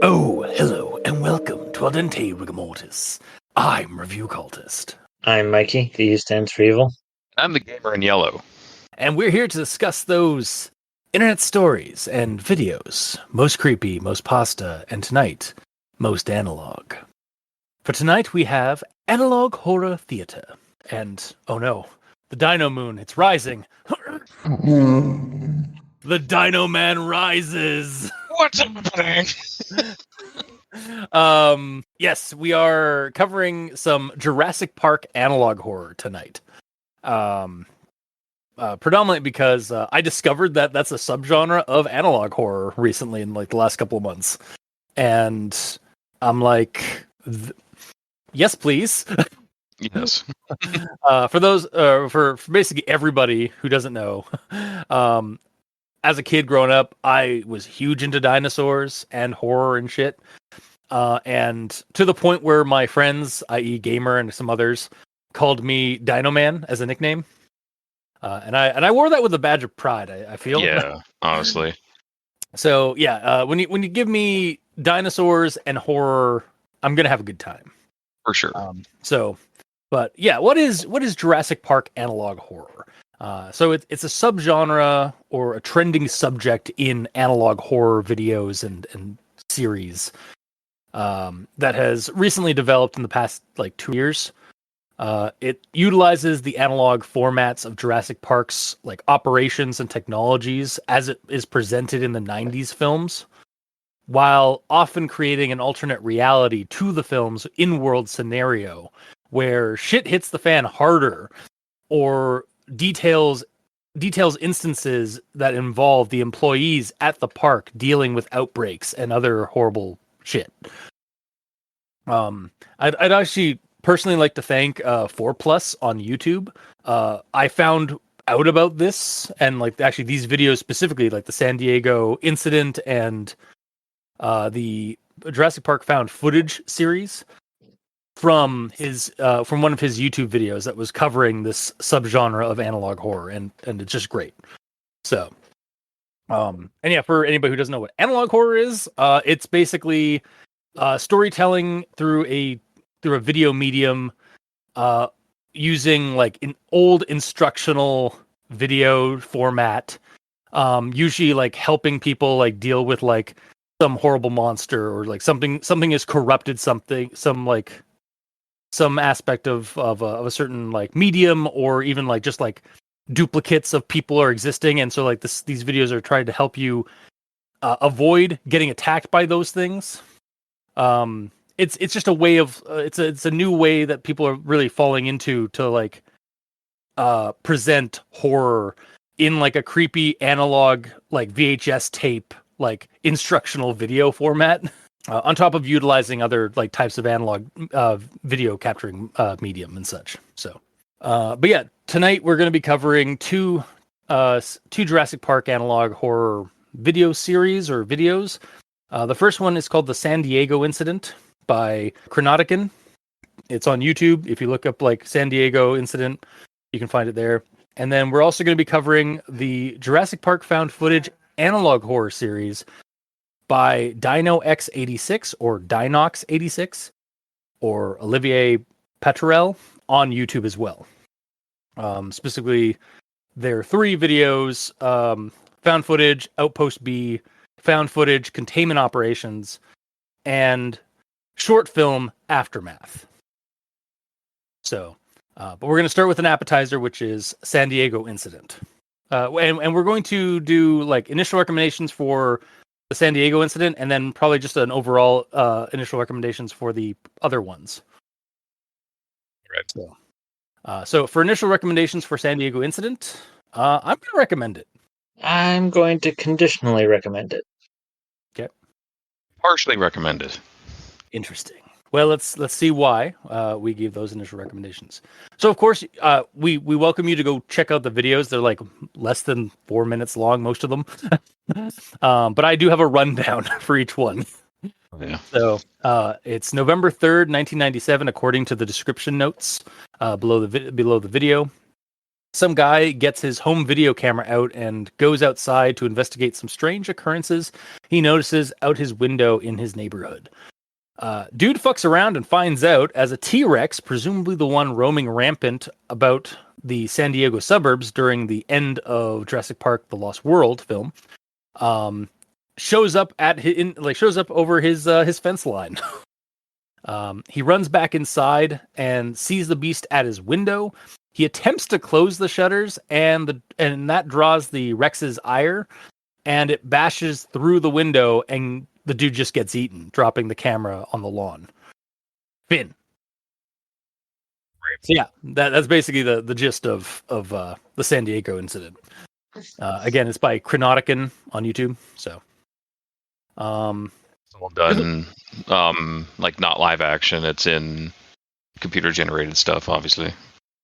Oh, hello, and welcome to Al Dente Rigamortis. I'm Review Cultist. I'm Mikey. The E stands for evil. I'm the gamer in yellow. And we're here to discuss those internet stories and videos. Most creepy, most pasta, and tonight, most analog. For tonight, we have analog horror theater. And, oh no, the Dinoman, it's rising. The Dinoman rises. What's happening? Yes, we are covering some Jurassic Park analog horror tonight. Predominantly because I discovered that that's a subgenre of analog horror recently in like the last couple of months, and I'm like, yes, please. Yes. For those, for basically everybody who doesn't know, as a kid growing up, I was huge into dinosaurs and horror and shit. And to the point where my friends, i.e. Gamer and some others, called me Dinoman as a nickname. And I wore that with a badge of pride, I feel. Yeah, honestly. So yeah, when you give me dinosaurs and horror, I'm gonna have a good time. For sure. But yeah, what is Jurassic Park analog horror? So it's a subgenre or a trending subject in analog horror videos and series that has recently developed in the past like 2 years. It utilizes the analog formats of Jurassic Park's like operations and technologies as it is presented in the 90s films, while often creating an alternate reality to the film's in-world scenario where shit hits the fan harder or details instances that involve the employees at the park dealing with outbreaks and other horrible shit. I'd actually personally like to thank 4Plus on YouTube. I found out about this and like actually these videos specifically, like the San Diego incident and the Jurassic Park found footage series from one of his YouTube videos that was covering this subgenre of analog horror, and it's just great. So and yeah, for anybody who doesn't know what analog horror is, it's basically storytelling through a video medium, using like an old instructional video format, usually like helping people like deal with like some horrible monster or like something has corrupted some aspect of a certain like medium, or even like just like duplicates of people are existing, and so like these videos are trying to help you avoid getting attacked by those things. It's just a way of it's a new way that people are really falling into to like present horror in like a creepy analog like VHS tape like instructional video format, on top of utilizing other like types of analog video capturing medium and such. So but yeah, tonight we're going to be covering two Jurassic Park analog horror video series or videos. The first one is called the San Diego Incident by Krenautican. It's on YouTube. If you look up like San Diego Incident, you can find it there. And then we're also going to be covering the Jurassic Park found footage analog horror series by Dino-X86 or DINOX86 or Olivier Petrel on YouTube as well. Specifically, there are 3 videos: found footage, Outpost B, found footage, containment operations, and short film aftermath. So, but we're going to start with an appetizer, which is San Diego Incident. And we're going to do like initial recommendations for the San Diego Incident, and then probably just an overall initial recommendations for the other ones. Right. So for initial recommendations for San Diego Incident, I'm going to recommend it. I'm going to conditionally recommend it. Okay. Partially recommended. Interesting. Well, let's see why we gave those initial recommendations. So, of course, we welcome you to go check out the videos. They're like less than 4 minutes long, most of them. But I do have a rundown for each one. Yeah. So it's November 3rd, 1997, according to the description notes below the video. Some guy gets his home video camera out and goes outside to investigate some strange occurrences he notices out his window in his neighborhood. Dude fucks around and finds out as a T-Rex, presumably the one roaming rampant about the San Diego suburbs during the end of Jurassic Park: The Lost World film, shows up over his fence line. He runs back inside and sees the beast at his window. He attempts to close the shutters, and that draws the Rex's ire, and it bashes through the window, and the dude just gets eaten, dropping the camera on the lawn. Finn. So yeah, that's basically the gist of the San Diego incident. Again, it's by Krenautican on YouTube. So, It's all done, like not live action. It's in computer generated stuff, obviously.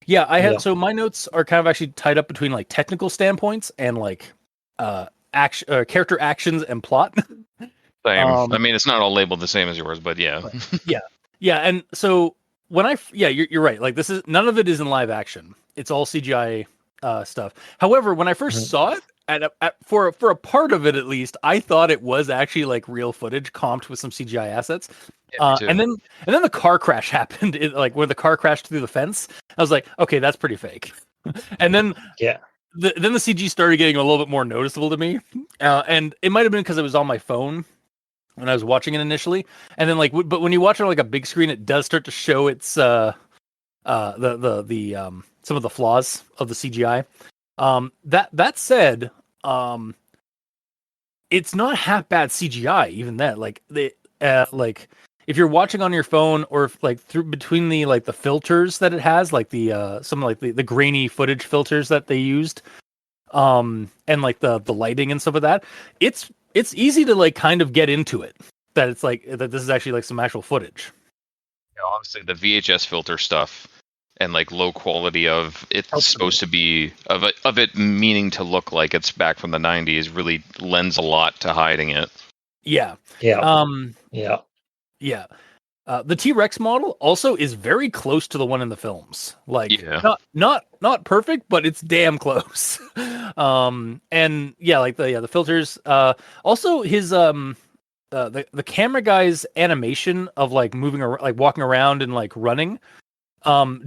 yeah, I have. So my notes are kind of actually tied up between like technical standpoints and like character actions and plot. Same. I mean, it's not all labeled the same as yours, but yeah. Yeah, and so when you're right. Like this is none of it is in live action. It's all CGI stuff. However, when I first saw it, for a part of it at least, I thought it was actually like real footage comped with some CGI assets. Yeah, me too. And then the car crash happened. Like where the car crashed through the fence. I was like, okay, that's pretty fake. And then then the CG started getting a little bit more noticeable to me, and it might have been because it was on my phone when I was watching it initially, and then but when you watch it on like a big screen, it does start to show its some of the flaws of the CGI. That said, it's not half bad CGI even then. Like if you're watching on your phone or if, like through between the like the filters that it has, like the some like the grainy footage filters that they used, and like the lighting and stuff like that, it's easy to like kind of get into it that it's like that this is actually like some actual footage. Yeah, obviously the VHS filter stuff and like low quality of it's supposed to be of it meaning to look like it's back from the 90s really lends a lot to hiding it. Yeah. The T-Rex model also is very close to the one in the films. Like not perfect, but it's damn close. And yeah, like the filters. Also his the camera guy's animation of like moving around, like walking around and like running,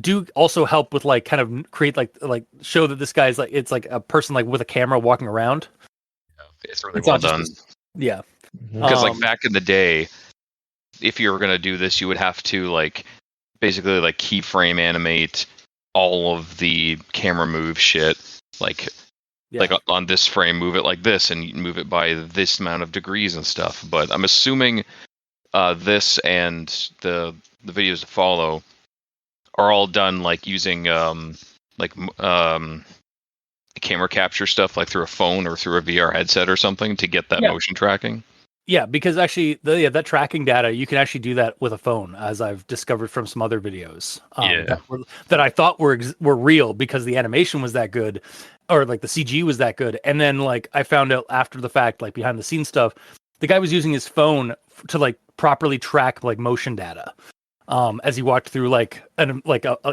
do also help with like kind of create like show that this guy's like it's like a person like with a camera walking around. Yeah, it's really well done. Yeah. Because like back in the day, if you were gonna do this, you would have to like basically like keyframe animate all of the camera move shit. Like on this frame, move it like this, and move it by this amount of degrees and stuff. But I'm assuming this and the videos to follow are all done like using camera capture stuff, like through a phone or through a VR headset or something to get that motion tracking. Yeah, because actually, that tracking data, you can actually do that with a phone, as I've discovered from some other videos that I thought were real because the animation was that good, or like the CG was that good. And then like I found out after the fact, like behind the scenes stuff, the guy was using his phone to like properly track like motion data. As he walked through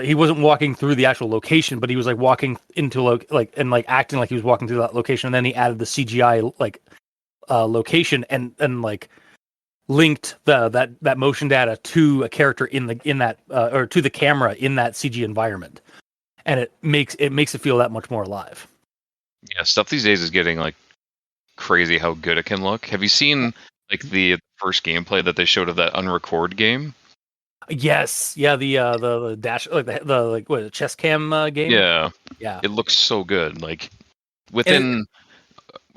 he wasn't walking through the actual location, but he was like walking into and acting like he was walking through that location. And then he added the CGI location and like linked that motion data to a character in that or to the camera in that CG environment, and it makes it feel that much more alive. Yeah, stuff these days is getting like crazy how good it can look. Have you seen like the first gameplay that they showed of that Unrecord game? Yes, yeah, the dash the chess cam game. Yeah, yeah, it looks so good. Like within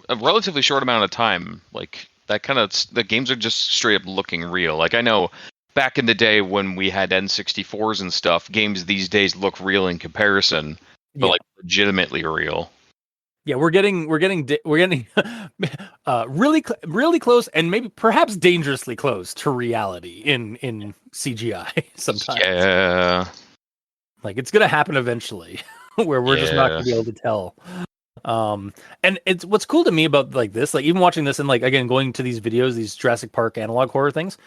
a relatively short amount of time, like that kind of the games are just straight up looking real. Like I know back in the day when we had N64s and stuff, games these days look real in comparison, but like legitimately real. Yeah, we're getting really close, and maybe perhaps dangerously close to reality in CGI sometimes. Yeah. Like it's gonna happen eventually, where we're just not gonna be able to tell. And it's what's cool to me about like this, like even watching this and like again going to these videos, these Jurassic Park analog horror things.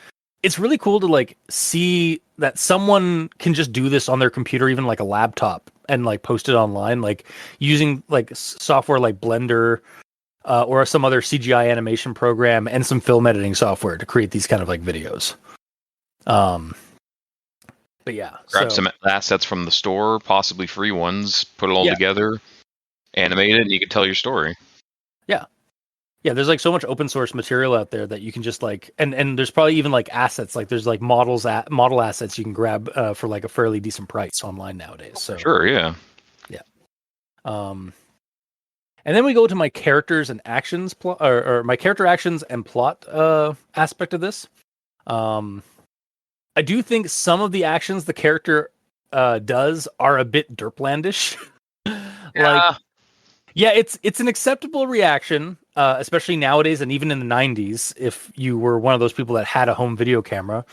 It's really cool to like see that someone can just do this on their computer, even like a laptop, and like post it online, like using like software like Blender or some other CGI animation program and some film editing software to create these kind of like videos. But yeah, Grab some assets from the store, possibly free ones, put it all Yeah. together, animate it, and you can tell your story. Yeah, there's like so much open source material out there that you can just like, and there's probably even like assets, like there's like model assets you can grab for like a fairly decent price online nowadays. So Sure, yeah. and then we go to my characters and actions plot, or my character actions and plot aspect of this. I do think some of the actions the character does are a bit derplandish. Like, yeah, it's an acceptable reaction, especially nowadays and even in the 90s. If you were one of those people that had a home video camera,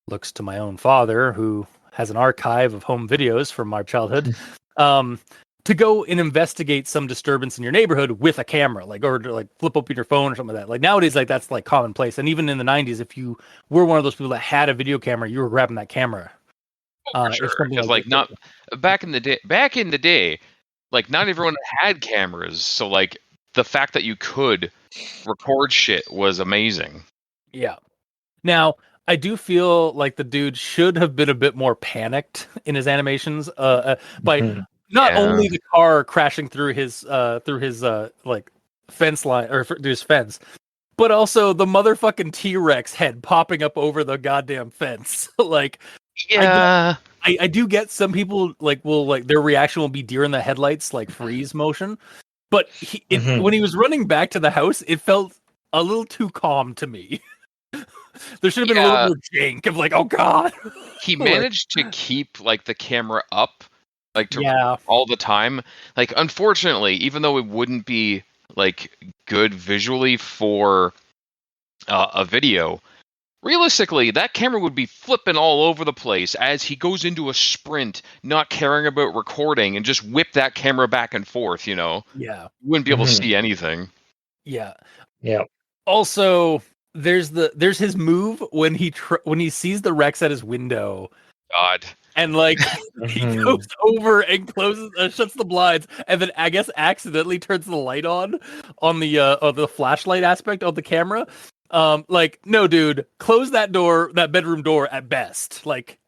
looks to my own father who has an archive of home videos from our childhood, to go and investigate some disturbance in your neighborhood with a camera, like or to like flip open your phone or something like that. Like nowadays, like that's like commonplace. And even in the 90s, if you were one of those people that had a video camera, you were grabbing that camera. For sure. Because like not back in the day, like not everyone had cameras, so like the fact that you could record shit was amazing. Yeah. Now, I do feel like the dude should have been a bit more panicked in his animations by not only the car crashing through his like fence line or through his fence, but also the motherfucking T-Rex head popping up over the goddamn fence. Like, yeah, I do get some people like will like their reaction will be deer in the headlights, like freeze motion. But when he was running back to the house, it felt a little too calm to me. There should have been a little more jank of like, oh god. He managed to keep like the camera up, like all the time. Like, unfortunately, even though it wouldn't be like good visually for a video, realistically, that camera would be flipping all over the place as he goes into a sprint, not caring about recording, and just whip that camera back and forth. You know, you wouldn't be able to see anything. Yeah. Also, there's his move when he sees the Rex at his window. God. And like he goes over and closes, shuts the blinds, and then I guess accidentally turns the light on the flashlight aspect of the camera. Like, no, dude, close that door, that bedroom door at best. Like,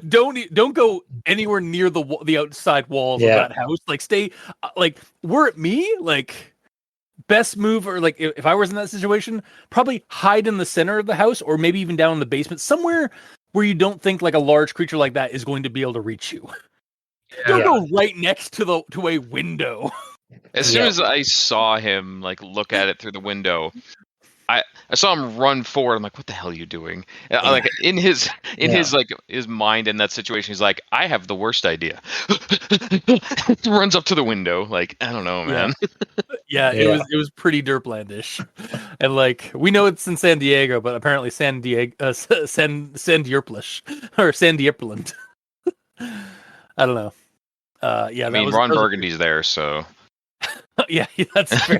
don't go anywhere near the outside walls of that house. Like, stay. Like, were it me, like. Best move, or like if I was in that situation, probably hide in the center of the house, or maybe even down in the basement, somewhere where you don't think like a large creature like that is going to be able to reach you. Don't go right next to a window. As soon as I saw him like look at it through the window, I saw him run forward. I'm like, what the hell are you doing? Like in his mind in that situation, he's like, I have the worst idea. Runs up to the window. Like, I don't know, man. It was pretty derplandish. And like, we know it's in San Diego, but apparently San Diego, San Dierplish or San Dierpland. I don't know. I mean, Ron Burgundy's there, so. Yeah, that's fair.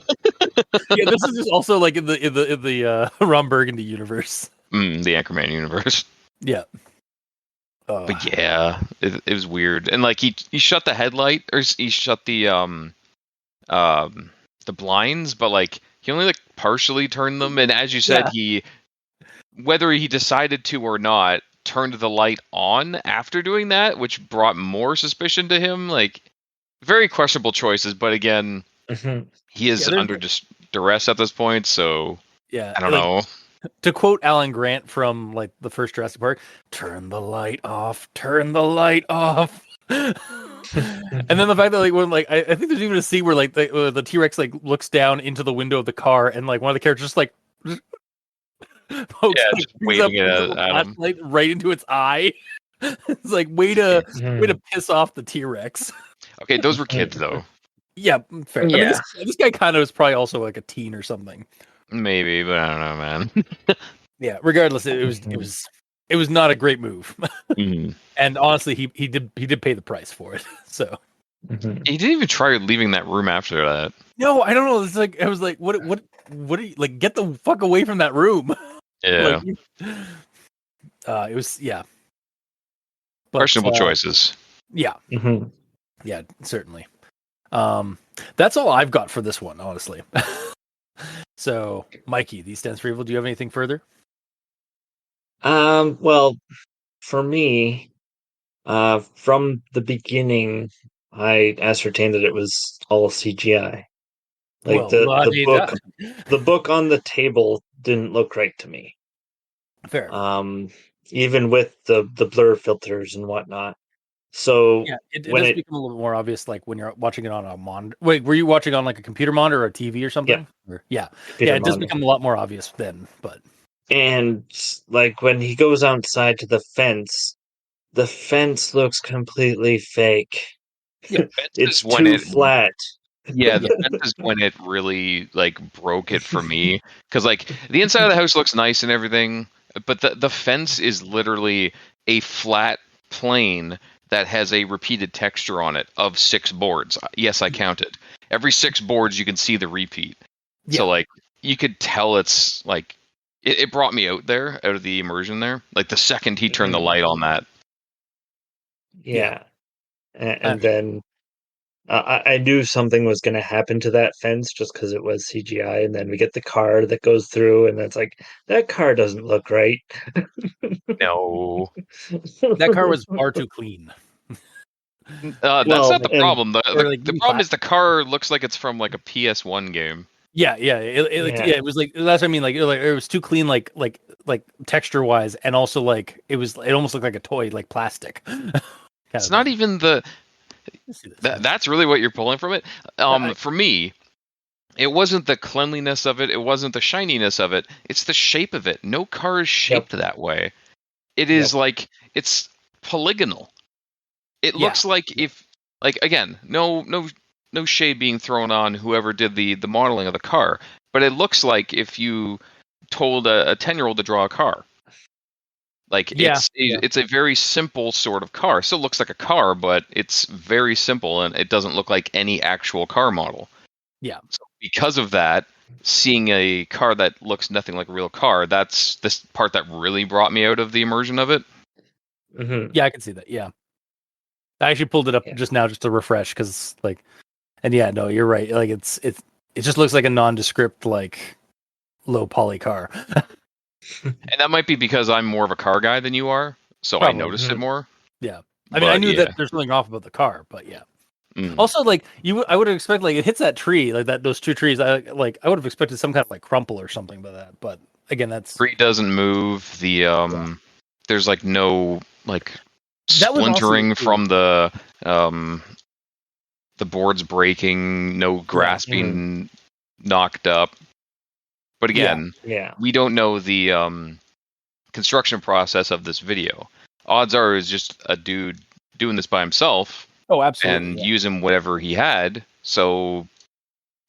Yeah, this is just also like in the Ron Burgundy universe. The Anchorman universe. Yeah. But yeah, it was weird. And like he shut the headlight, or he shut the blinds, but like he only like partially turned them. And as you said, whether he decided to or not, turned the light on after doing that, which brought more suspicion to him. Like, very questionable choices, but again, he is under duress at this point, so I don't know. To quote Alan Grant from like the first Jurassic Park, turn the light off. And then the fact that like when like I think there's even a scene where like the T-Rex like looks down into the window of the car, and like one of the characters just like pokes just waving it at him right into its eye. It's like way to piss off the T-Rex. Okay, those were kids though. Yeah, fair. I mean, Yeah. this guy kind of was probably also like a teen or something. Maybe, but I don't know, man. Yeah. Regardless, it was not a great move. Mhm. And honestly, he did pay the price for it. So Mhm. He didn't even try leaving that room after that. no, I don't know. It's like I was like, what are you like? Get the fuck away from that room. Yeah, It was but questionable choices. yeah, Mhm. yeah, certainly. That's all I've got for this one, honestly. So, Mikey, these stands for evil. Do you have anything further? Well, for me, from the beginning, I ascertained that it was all CGI. Like Well, la-di-da. the book on the table didn't look right to me. Fair. Even with the blur filters and whatnot. So Yeah, it when does it, become a little more obvious, like when you're watching it on a monitor. Wait, were you watching on like a computer monitor or a TV or something? Yeah, computer it does monitor, become a lot more obvious then. But and like when he goes outside to the fence looks completely fake. Yeah. Fence is It's when too it, flat. yeah, the Yeah. fence is when it really like broke it for me. Because like the inside of the house looks nice and everything, but the fence is literally a flat plane that has a repeated texture on it of 6 boards. Yes, I counted. Every 6 boards you can see the repeat. So Yeah. like you could tell it's like it brought me out of the immersion there. Like the second he turned the Mhm. light on that. Yeah, I and mean, then I knew something was going to happen to that fence just because it was CGI, and then we get the car that goes through, and it's like that car doesn't look right. No. that car was far too clean. That's Well, not the and problem. The, Or the like the even problem class. is the car looks like it's from like a PS1 game. Yeah, yeah, it was like that's what I mean. It was too clean, like texture wise, and also like it almost looked like a toy, like plastic. kind It's of not thing. even Let's see this. that's really what you're pulling from it. I, For me, it wasn't the cleanliness of it. It wasn't the shininess of it. It's the shape of it. No car is yep, shaped that way. It yep, is like it's polygonal. It yeah, looks like if like again, no shade being thrown on whoever did the modeling of the car, but it looks like if you told a 10-year-old to draw a car. Like yeah, yeah, it's a very simple sort of car. Still looks like a car, but it's very simple and it doesn't look like any actual car model. yeah, So because of that, seeing a car that looks nothing like a real car, that's this part that really brought me out of the immersion of it. hmm yeah. I can see that. Yeah, I actually pulled it up yeah, just now just to refresh because like, and yeah, no, you're right. Like it just looks like a nondescript like low poly car. And that might be because I'm more of a car guy than you are, so I Probably. noticed it more. Yeah. I mean, I But knew that yeah. there's something off about the car, but yeah. Mm. Also, like I would have expected like it hits that tree, like those 2 trees. I would have expected some kind of like crumple or something by that. But again, that's Tree doesn't move. yeah. There's like no like That was also splintering too. from um the boards breaking, no Right. grass being knocked up. But Yeah. again, yeah, we don't know the construction process of this video. Odds are it's just a dude doing this by himself Oh, absolutely. and Yeah. using whatever he had. So,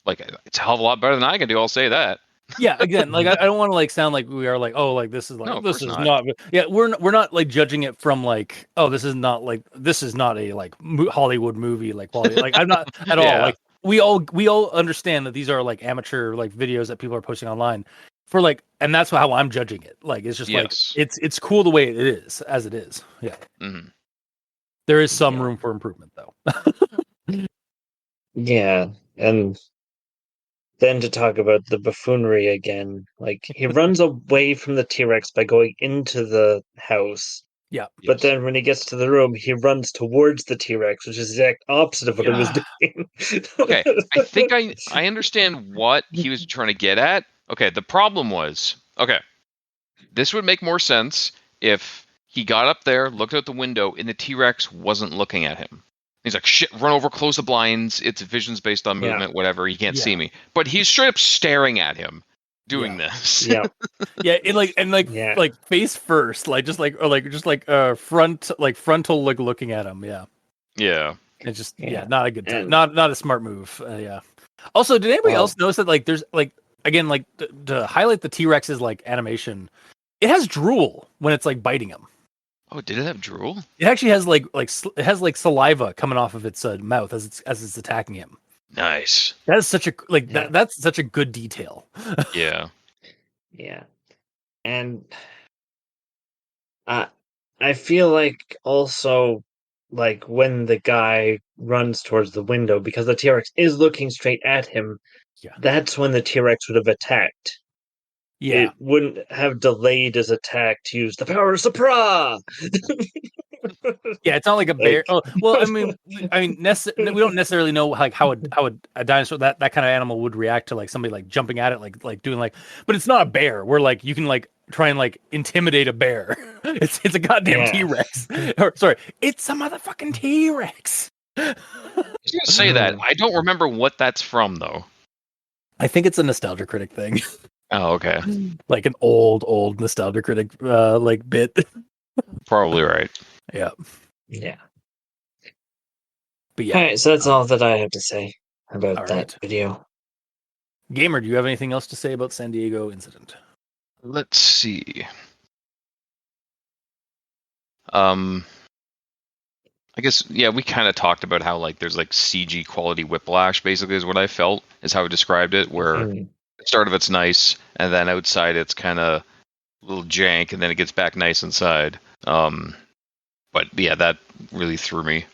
like, it's a hell of a lot better than I can do. I'll say that. Yeah. Again, like I don't want to like sound like we are like, oh, like No, of this course is not. not. Yeah, we're not like judging it from like, oh, this is not a like Hollywood movie like quality. Like I'm not at all. Yeah. Like we all understand that these are like amateur like videos that people are posting online for like, and that's how I'm judging it. Like it's just like Yes. it's cool the way it is as it is. Yeah, Hmm. there is some yeah, room for improvement though. yeah, and then to talk about the buffoonery again, like he runs away from the T-Rex by going into the house. Yeah, But Yes. then when he gets to the room, he runs towards the T-Rex, which is the exact opposite of what he was yeah, doing. Okay. I think I understand what he was trying to get at. Okay. The problem was okay. This would make more sense if he got up there, looked out the window, and the T-Rex wasn't looking at him. He's like, shit, run over, close the blinds. Its vision's based on Yeah, movement, whatever. He can't see yeah, me. But he's straight up staring at him doing yeah. this. yeah, Yeah, it like and yeah, like face first, like just like or like just like frontal like looking at him. Yeah. Yeah. It's just Yeah. not a good time. And- Not a smart move. Yeah. Also, did anybody else notice that like there's like again like to highlight the T-Rex's like animation, it has drool when it's like biting him. Oh, did it have drool? It actually has it has like saliva coming off of its mouth as it's attacking him. Nice. That is such a like Yeah. that's such a good detail. Yeah. Yeah. And I feel like also like when the guy runs towards the window because the T-Rex is looking straight at him, Yeah. that's when the T-Rex would have attacked. Yeah. It wouldn't have delayed his attack to use the power of Supra. Yeah, it's not like a bear. Like- Oh, well, I mean, we don't necessarily know like how a dinosaur that kind of animal would react to like somebody like jumping at it, like doing like. But it's not a bear. Where like you can like try and like intimidate a bear. It's a goddamn Yeah. T-Rex. Or sorry, it's a motherfucking T-Rex. I was gonna say that. I don't remember what that's from though. I think it's a Nostalgia Critic thing, Oh, okay. like an old Nostalgia Critic like bit. Probably right. Yeah, Yeah. but yeah. All right, so that's all that I have to say about All that right. video. Gamer, do you have anything else to say about San Diego incident? Let's see. I guess we kind of talked about how like there's like CG quality whiplash basically is what I felt is how I described it, where Mhm. the start of it's nice and then outside it's kind of a little jank and then it gets back nice inside. But yeah, that really threw me.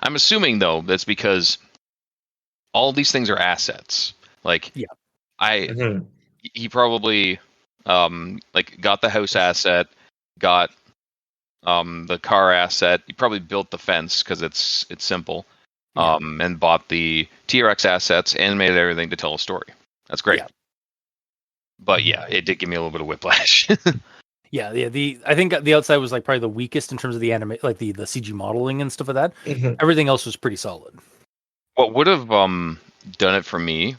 I'm assuming though that's because all these things are assets. Like Mhm. he probably like got the house asset, got the car asset. He probably built the fence because it's simple, and bought the T-Rex assets, animated everything to tell a story. That's great. Yeah. But yeah, it did give me a little bit of whiplash. Yeah. I think the outside was like probably the weakest in terms of the like the CG modeling and stuff like that. Mhm. Everything else was pretty solid. What would have done it for me?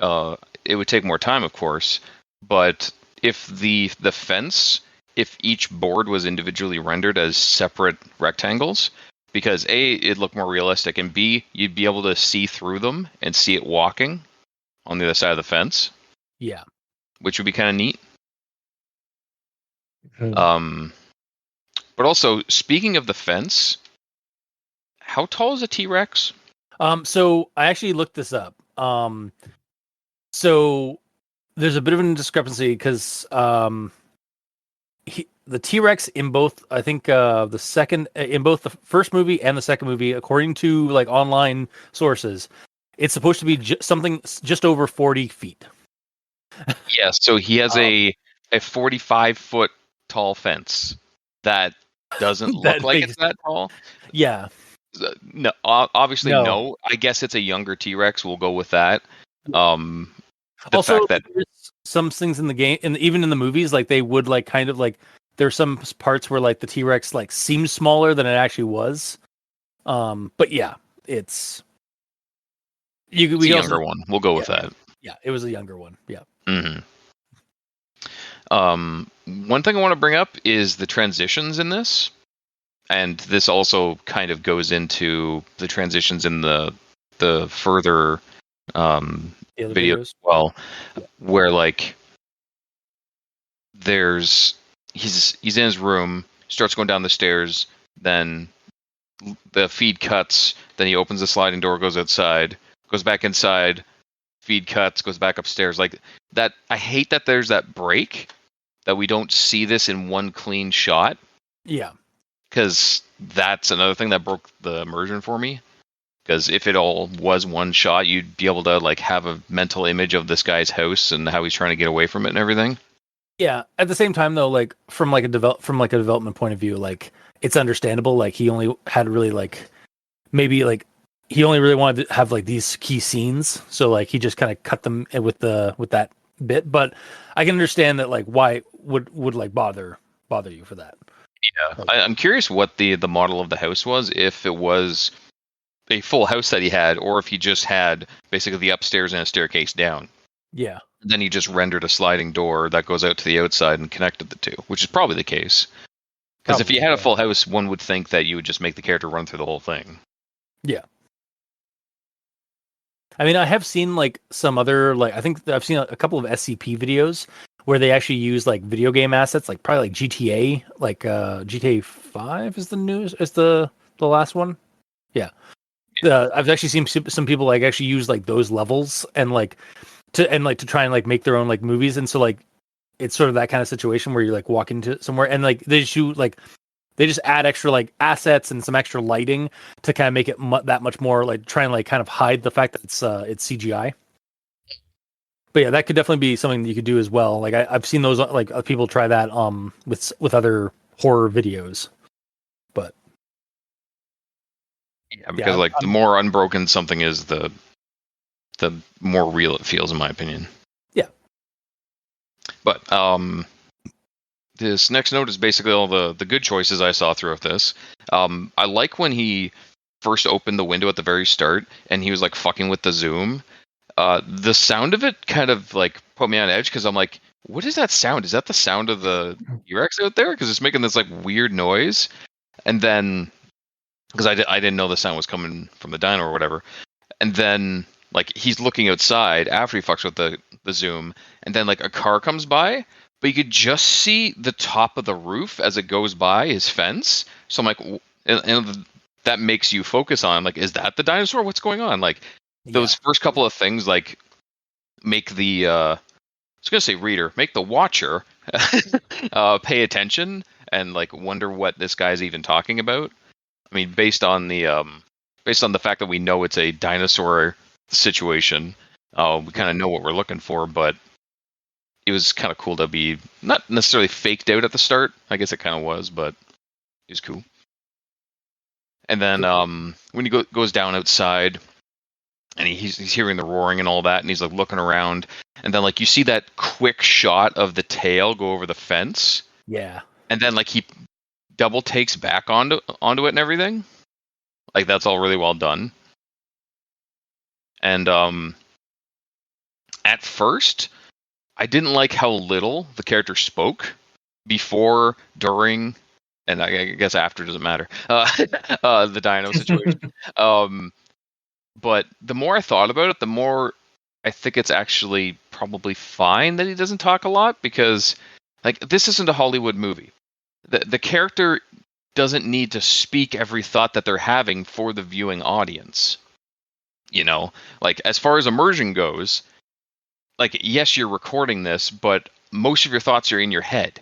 It would take more time, of course, but if the fence, if each board was individually rendered as separate rectangles, because A, it'd look more realistic, and B, you'd be able to see through them and see it walking on the other side of the fence, Yeah. which would be kind of neat. Mhm. But also, speaking of the fence, how tall is a T-Rex? So I actually looked this up. So there's a bit of a discrepancy because the T-Rex in both, I think the second in both the first movie and the second movie, according to like online sources, it's supposed to be something just over 40 feet. Yeah, so he has a 45-foot tall fence that doesn't That look like makes- it's that tall. Yeah. No, obviously No. no. I guess it's a younger T-Rex. We'll go with that. The Also, fact that there's some things in the game, and even in the movies, like they would like kind of like there's some parts where like the T-Rex like seems smaller than it actually was. But yeah, it's it's a we younger also, one. We'll go with that. yeah, it was a younger one. Yeah. hmm One thing I want to bring up is the transitions in this, and this also kind of goes into the transitions in the further The other video videos. as well, where like he's in his room, starts going down the stairs, then the feed cuts, then he opens the sliding door, goes outside, goes back inside, feed cuts, goes back upstairs. Like that, I hate that there's that break, that we don't see this in one clean shot, Yeah. because that's another thing that broke the immersion for me. Because if it all was one shot, you'd be able to like have a mental image of this guy's house and how he's trying to get away from it and everything. Yeah. At the same time, though, like from a development point of view, like it's understandable. Like he only had really like maybe like he only really wanted to have like these key scenes, so like he just kind of cut them with that bit. But I can understand that like why would like bother you for that. Yeah, I'm curious what the model of the house was. If it was a full house that he had, or if he just had basically the upstairs and a staircase down. Yeah. Then he just rendered a sliding door that goes out to the outside and connected the two, which is probably the case. Because if you had a full house, one would think that you would just make the character run through the whole thing. Yeah. I mean, I have seen like some other like I think I've seen a couple of SCP videos where they actually use like video game assets, like probably like GTA, like GTA 5 is the last one. Yeah. I've actually seen some people like actually use like those levels and like to try and like make their own like movies, and so like it's sort of that kind of situation where you like walk into somewhere and like they shoot like they just add extra like assets and some extra lighting to kind of make it that much more like try and like kind of hide the fact that it's CGI. But yeah, that could definitely be something that you could do as well. Like I've seen those like people try that with other horror videos. But yeah, because like the more unbroken something is, the more real it feels, in my opinion. Yeah. But this next note is basically all the good choices I saw throughout this. I like when he first opened the window at the very start and he was like fucking with the zoom. The sound of it kind of like put me on edge because I'm like, what is that sound? Is that the sound of the T-Rex out there? Because it's making this like weird noise. And then, because I didn't know the sound was coming from the dino or whatever. And then like he's looking outside after he fucks with the zoom, and then like a car comes by, but you could just see the top of the roof as it goes by his fence. So I'm like, and that makes you focus on like, is that the dinosaur? What's going on? Like those first couple of things like make the I was gonna say reader, make the watcher pay attention and like wonder what this guy's even talking about. I mean, based on the fact that we know it's a dinosaur situation, we kind of know what we're looking for, but it was kind of cool to be not necessarily faked out at the start. I guess it kind of was, but it was cool. And then when he goes down outside, and he's hearing the roaring and all that, and he's like looking around, and then like you see that quick shot of the tail go over the fence. Yeah. And then like he double takes back onto it and everything. Like that's all really well done. And at first, I didn't like how little the character spoke before, during, and I guess after doesn't matter. The dino situation. But the more I thought about it, the more I think it's actually probably fine that he doesn't talk a lot, because like this isn't a Hollywood movie. The character doesn't need to speak every thought that they're having for the viewing audience. You know, like as far as immersion goes, like yes, you're recording this, but most of your thoughts are in your head.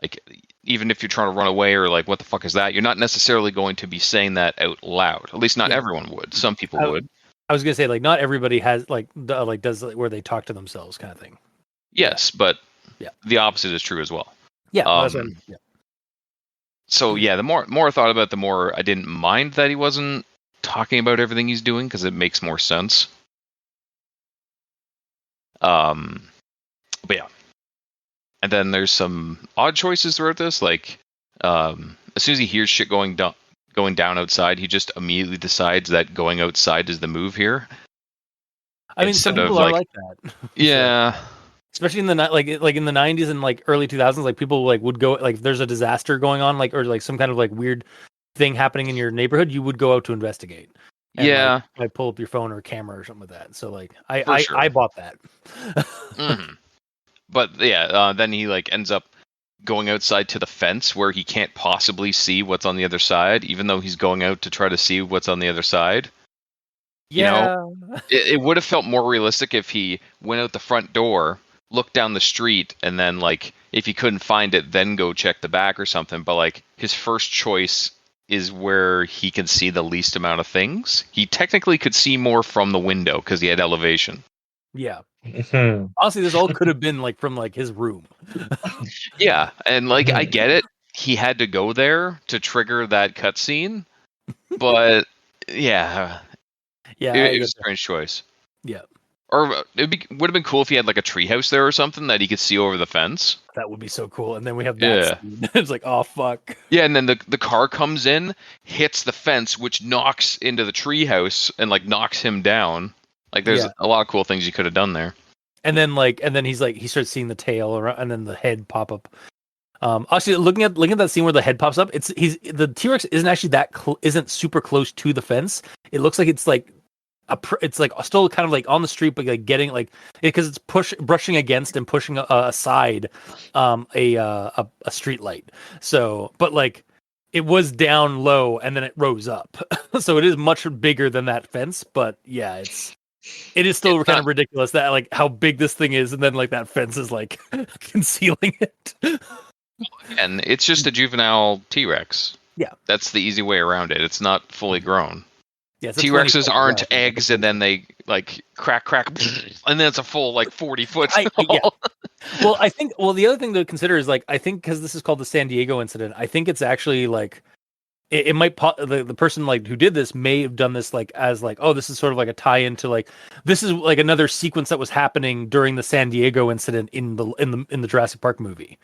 Like even if you're trying to run away or like what the fuck is that, you're not necessarily going to be saying that out loud. At least not everyone would. Some people would. I was gonna say like not everybody has like does where they talk to themselves kind of thing. Yes, but the opposite is true as well. Yeah. That's what I mean. Yeah. So yeah, the more I thought about it, the more I didn't mind that he wasn't talking about everything he's doing, because it makes more sense. But yeah, and then there's some odd choices throughout this. Like as soon as he hears shit going down outside, he just immediately decides that going outside is the move here. I mean, some people are like that. Yeah. Especially in the like in the 90s and like early 2000s, like people like would go like if there's a disaster going on, like or like some kind of like weird thing happening in your neighborhood, you would go out to investigate. And, like pull up your phone or camera or something like that. So like I bought that. Mm-hmm. But yeah, then he like ends up going outside to the fence where he can't possibly see what's on the other side, even though he's going out to try to see what's on the other side. Yeah. You know, it would have felt more realistic if he went out the front door, looked down the street, and then like if he couldn't find it, then go check the back or something. But like his first choice is where he can see the least amount of things. He technically could see more from the window because he had elevation. Yeah. Honestly, this all could have been like from like his room. Yeah, and like I get it. He had to go there to trigger that cutscene, but yeah, it was a strange choice. Yeah. Or would have been cool if he had like a treehouse there or something that he could see over the fence. That would be so cool. And then we have that scene. It's like, oh fuck. Yeah, and then the car comes in, hits the fence, which knocks into the treehouse and like knocks him down. Like there's a lot of cool things you could have done there. And then he's like he starts seeing the tail around, and then the head pop up. Actually, looking at that scene where the head pops up, the T-Rex isn't actually isn't super close to the fence. It looks like it's like it's like still kind of like on the street, but like getting like because it's brushing against and pushing aside a street light. So, but like it was down low and then it rose up, so it is much bigger than that fence. But yeah, it is still kind of ridiculous that like how big this thing is, and then like that fence is like concealing it. And it's just a juvenile T-Rex. Yeah, that's the easy way around it. It's not fully grown. Yeah, T-Rexes aren't eggs, and then they like crack, and then it's a full like 40-foot. Yeah. Well, I think. Well, the other thing to consider is like I think because this is called the San Diego incident. I think it's actually like it might the person like who did this may have done this like as like, oh, this is sort of like a tie-in to like this is like another sequence that was happening during the San Diego incident in the Jurassic Park movie.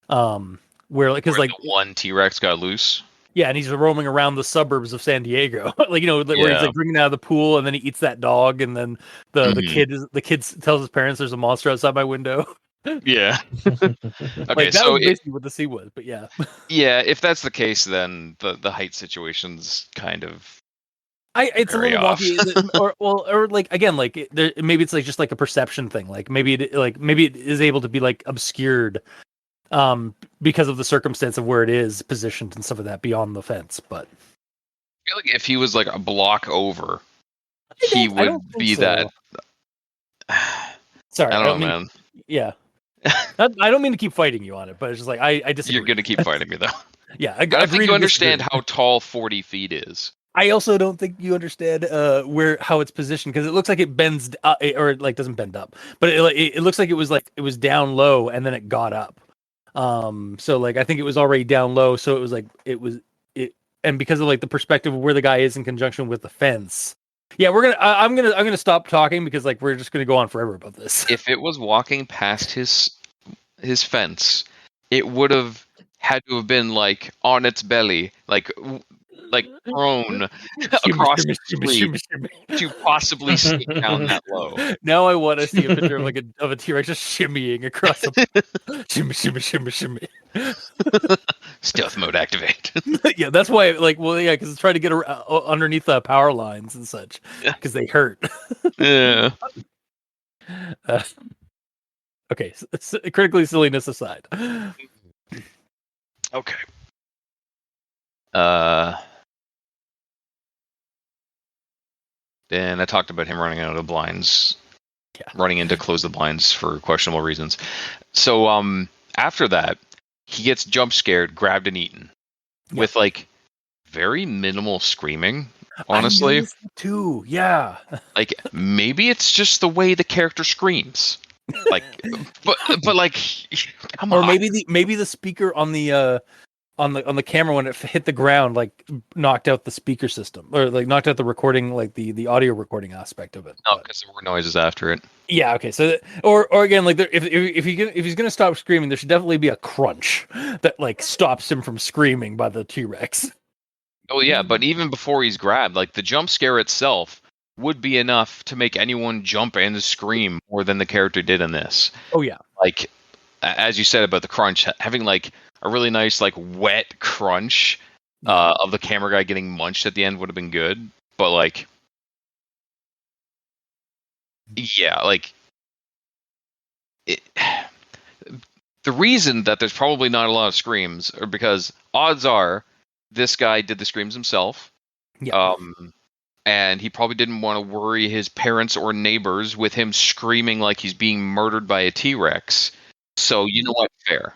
Where like because like one T-Rex got loose. Yeah, and he's roaming around the suburbs of San Diego, like where he's like drinking out of the pool, and then he eats that dog, and then the kid tells his parents there's a monster outside my window. Yeah. Okay, like, that was basically what the scene was, but yeah. Yeah, if that's the case, then the height situation's kind of. It's a little wonky, or like again, like maybe it's like just like a perception thing. Like maybe it is able to be like obscured, because of the circumstance of where it is positioned and stuff like that beyond the fence. But I feel like if he was like a block over, he would be that. Sorry, I don't know, man. Yeah, I don't mean to keep fighting you on it, but it's just like I disagree. You're gonna keep fighting me though. Yeah, I don't think you understand how tall 40 feet is. I also don't think you understand how it's positioned, because it looks like it bends or it like doesn't bend up, but it looks like it was down low and then it got up. So like I think it was already down low, so it was like it and because of like the perspective of where the guy is in conjunction with the fence. Yeah, I'm gonna stop talking because like we're just gonna go on forever about this. If it was walking past his fence, it would have had to have been like on its belly, like thrown across the street to possibly sneak down that low. Now I want to see a picture of a T-Rex just shimmying across a shimmy. Stealth mode activate. Yeah, that's why. Like, well, yeah, because it's trying to get underneath the power lines and such, because they hurt. Yeah. Okay, critically silliness aside. Okay. And I talked about him running out of blinds, running in to close the blinds for questionable reasons. So after that, he gets jump scared, grabbed, and eaten with like very minimal screaming. Honestly, I noticed that too. Yeah. Like maybe it's just the way the character screams. Like, but like, come on. Or maybe the speaker on the camera when it hit the ground like knocked out the speaker system, or like knocked out the recording, like the audio recording aspect of it. No, because there were noises after it. Yeah. Okay. So or again, like if he's gonna stop screaming, there should definitely be a crunch that like stops him from screaming by the T-Rex. Oh yeah, but even before he's grabbed, like the jump scare itself would be enough to make anyone jump and scream more than the character did in this. Oh yeah. Like as you said about the crunch, having like a really nice like wet crunch of the camera guy getting munched at the end would have been good, but like yeah, like the reason that there's probably not a lot of screams are because odds are this guy did the screams himself. Yeah. And he probably didn't want to worry his parents or neighbors with him screaming like he's being murdered by a T-Rex. So you know what? Fair.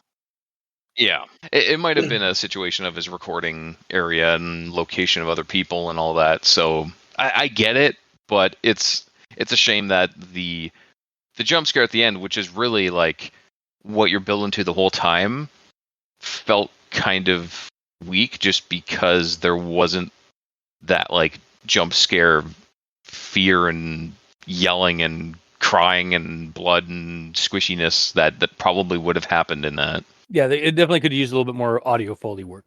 Yeah, it might have been a situation of his recording area and location of other people and all that. So I get it, but it's a shame that the jump scare at the end, which is really like what you're building to the whole time, felt kind of weak just because there wasn't that like jump scare fear and yelling and crying and blood and squishiness that probably would have happened in that. Yeah, it definitely could use a little bit more audio Foley work.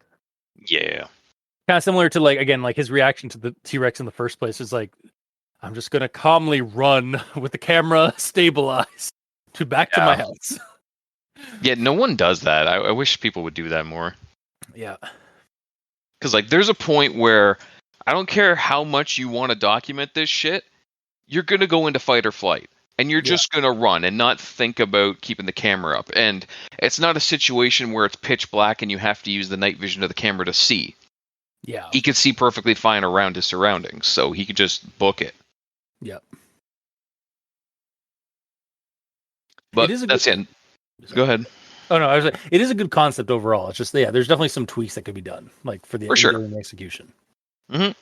Yeah. Kind of similar to like, again, like his reaction to the T-Rex in the first place is like, I'm just going to calmly run with the camera stabilized back to my house. Yeah, no one does that. I wish people would do that more. Yeah. Because like, there's a point where I don't care how much you want to document this shit, you're gonna go into fight or flight, and you're just gonna run and not think about keeping the camera up. And it's not a situation where it's pitch black and you have to use the night vision of the camera to see. Yeah. He could see perfectly fine around his surroundings, so he could just book it. Yep. But It is a that's good... it. Go ahead. Oh no, I was like, it is a good concept overall. It's just, yeah, there's definitely some tweaks that could be done, like for the For sure. the execution. Mm-hmm.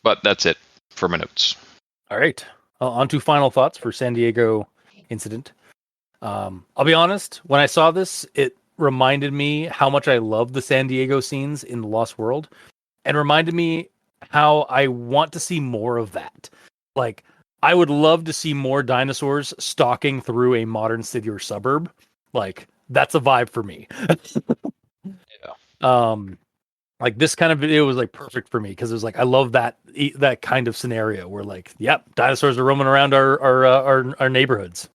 But that's it for my notes. All right, on to final thoughts for San Diego incident. I'll be honest, when I saw this, it reminded me how much I love the San Diego scenes in The Lost World, and reminded me how I want to see more of that. Like, I would love to see more dinosaurs stalking through a modern city or suburb. Like, that's a vibe for me. Yeah. Like this kind of video was like perfect for me because it was like I love that kind of scenario where like, yep, dinosaurs are roaming around our neighborhoods.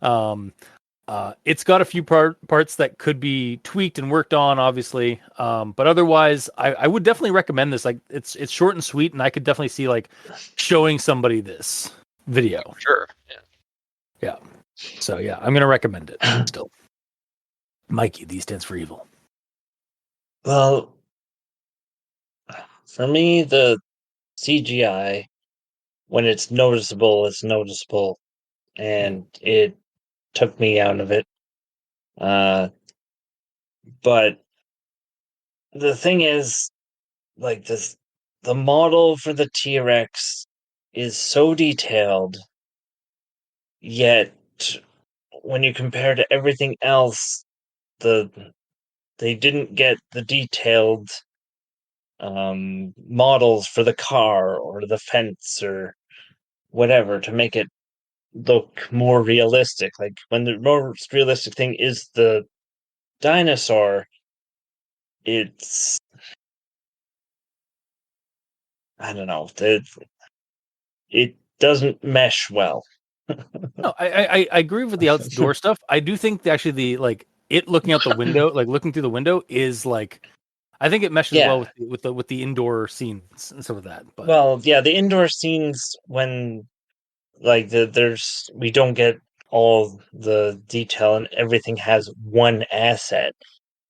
It's got a few parts that could be tweaked and worked on, obviously. But otherwise, I would definitely recommend this. Like, it's short and sweet, and I could definitely see like showing somebody this video. Sure. Yeah. So yeah, I'm gonna recommend it still. Mikey, D stands for evil. Well, for me, the CGI, when it's noticeable, and it took me out of it. But the thing is, like the model for the T-Rex is so detailed, yet when you compare to everything else, they didn't get the detailed models for the car or the fence or whatever to make it look more realistic. Like when the most realistic thing is the dinosaur, it's I don't know. It doesn't mesh well. No, I agree with the outdoor stuff. I do think actually the like it looking out the window, like looking through the window, is like I think it meshes well Yeah. with the indoor scenes and some of that. But Well, yeah, the indoor scenes when like there's we don't get all the detail and everything has one asset.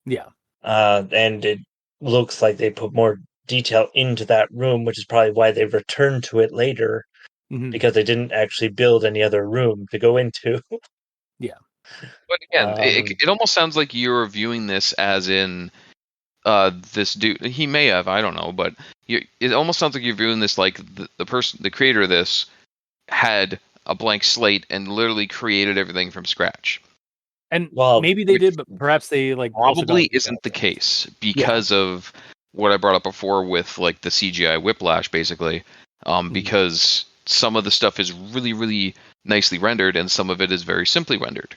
yeah, And it looks like they put more detail into that room, which is probably why they returned to it later mm-hmm. because they didn't actually build any other room to go into. Yeah. But again, Um, it almost sounds like you're viewing this as in this dude. He may have, I don't know, but it almost sounds like you're viewing this like the person, the creator of this, had a blank slate and literally created everything from scratch. And well, maybe they did, but perhaps they like also Probably got isn't the case because of what I brought up before with like the CGI whiplash, basically. Because some of the stuff is really, really nicely rendered, and some of it is very simply rendered.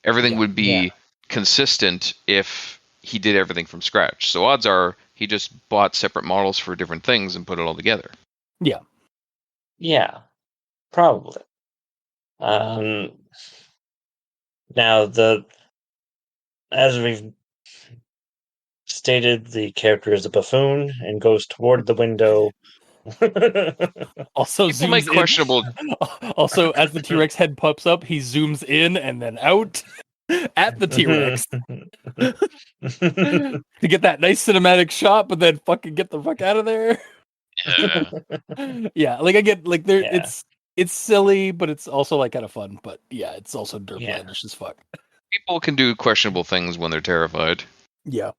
Everything would be consistent if he did everything from scratch. So odds are he just bought separate models for different things and put it all together. Yeah. Yeah, probably. Now as we've stated, the character is a buffoon and goes toward the window. Also People make zooms questionable. in. Also, as the T-Rex head pops up, he zooms in and then out at the T-Rex to get that nice cinematic shot, but then fucking get the fuck out of there. Yeah. Yeah, like I get like there Yeah. it's silly, but it's also like kind of fun. But yeah, it's also dirtlandish as fuck. People can do questionable things when they're terrified. Yeah.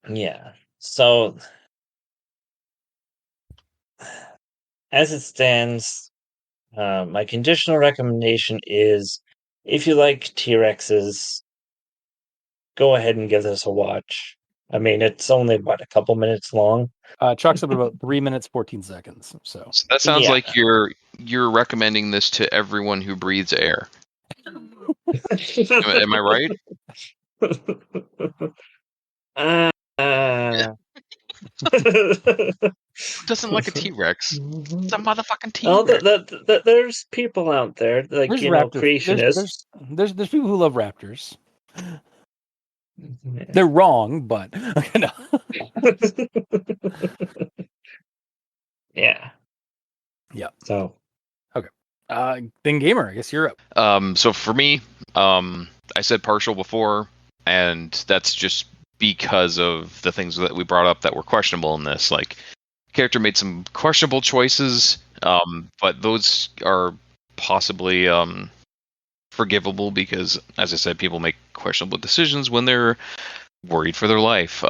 Yeah. So as it stands, my conditional recommendation is if you like T-Rexes, go ahead and give this a watch. I mean, it's only about a couple minutes long. Chalks up at about 3 minutes 14 seconds. So So that sounds Yeah. like you're recommending this to everyone who breathes air. Am I right? Uh, Who doesn't like a T-Rex? It's a motherfucking Oh, T-Rex. there's people out there, like, There's creationists. there's people who love raptors. Yeah. They're wrong, but no. Yeah. Yeah. So Then gamer, I guess you're up. So for me, I said partial before, and that's just because of the things that we brought up that were questionable in this. Like, character made some questionable choices, but those are possibly forgivable because, as I said, people make questionable decisions when they're worried for their life.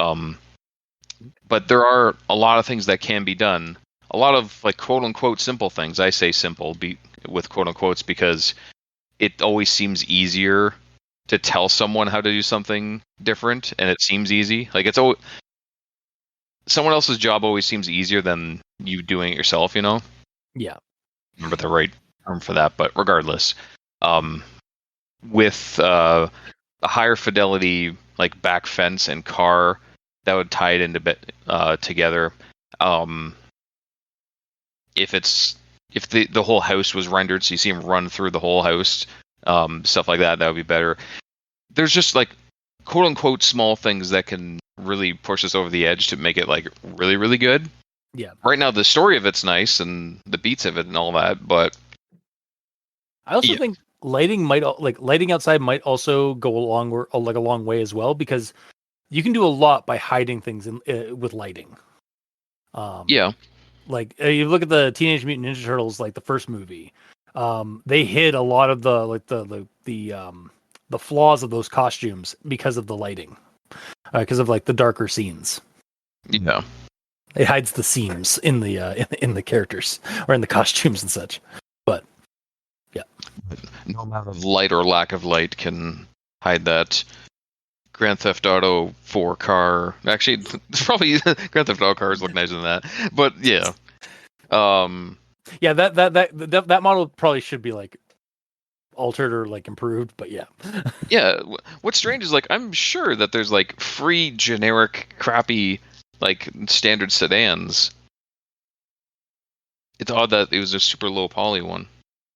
But there are a lot of things that can be done. A lot of, like, quote unquote simple things. I say simple with quote unquotes because it always seems easier to tell someone how to do something different, and it seems easy. Like, it's someone else's job always seems easier than you doing it yourself. Yeah. Remember the right term for that, but regardless, with a higher fidelity, like, back fence and car that would tie it into together. If the whole house was rendered, so you see him run through the whole house, stuff like that would be better. There's just, like, quote unquote small things that can really push us over the edge to make it, like, really, really good. Yeah. Right now, the story of it's nice and the beats of it and all that, but I also think lighting outside might also go a long way as well, because you can do a lot by hiding things with lighting. Like, you look at the Teenage Mutant Ninja Turtles, like the first movie, they hid a lot of the flaws of those costumes because of the lighting, because of, like, the darker scenes. Yeah, it hides the seams in the characters or in the costumes and such. But yeah, no amount of light or lack of light can hide that. Grand Theft Auto 4 car. Actually, it's probably Grand Theft Auto cars look nicer than that. But yeah, yeah, that model probably should be, like, altered or, like, improved. But yeah, yeah. What's strange is, like, I'm sure that there's, like, free generic crappy, like, standard sedans. It's odd that it was a super low poly one.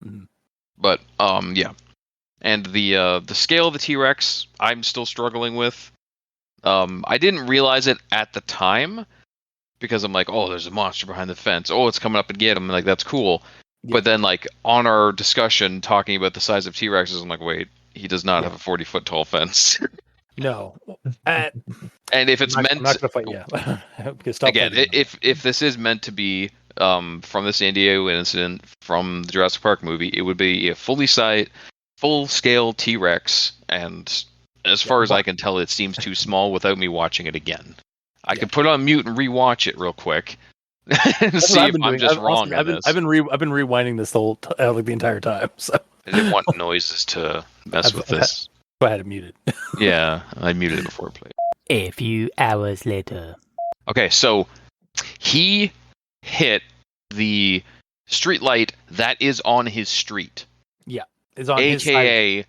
Mm-hmm. But yeah. And the scale of the T-Rex, I'm still struggling with. I didn't realize it at the time because I'm like, oh, there's a monster behind the fence. Oh, it's coming up and get him. Like, that's cool. Yeah. But then, like, on our discussion talking about the size of T-Rexes, I'm like, wait, he does not have a 40-foot tall fence. No. And if it's I'm not gonna fight. Yeah. Again, if this is meant to be from the San Diego incident, from the Jurassic Park movie, it would be a full-scale T-Rex, and as far as I can tell, it seems too small without me watching it again. I could put on mute and rewatch it real quick and see if I'm just wrong on this. I've been rewinding this like the entire time. So I didn't want noises to mess with this. Go ahead and mute it. Yeah, I muted it before I played. A few hours later. Okay, so he hit the street light that is on his street. Yeah. Is on AKA,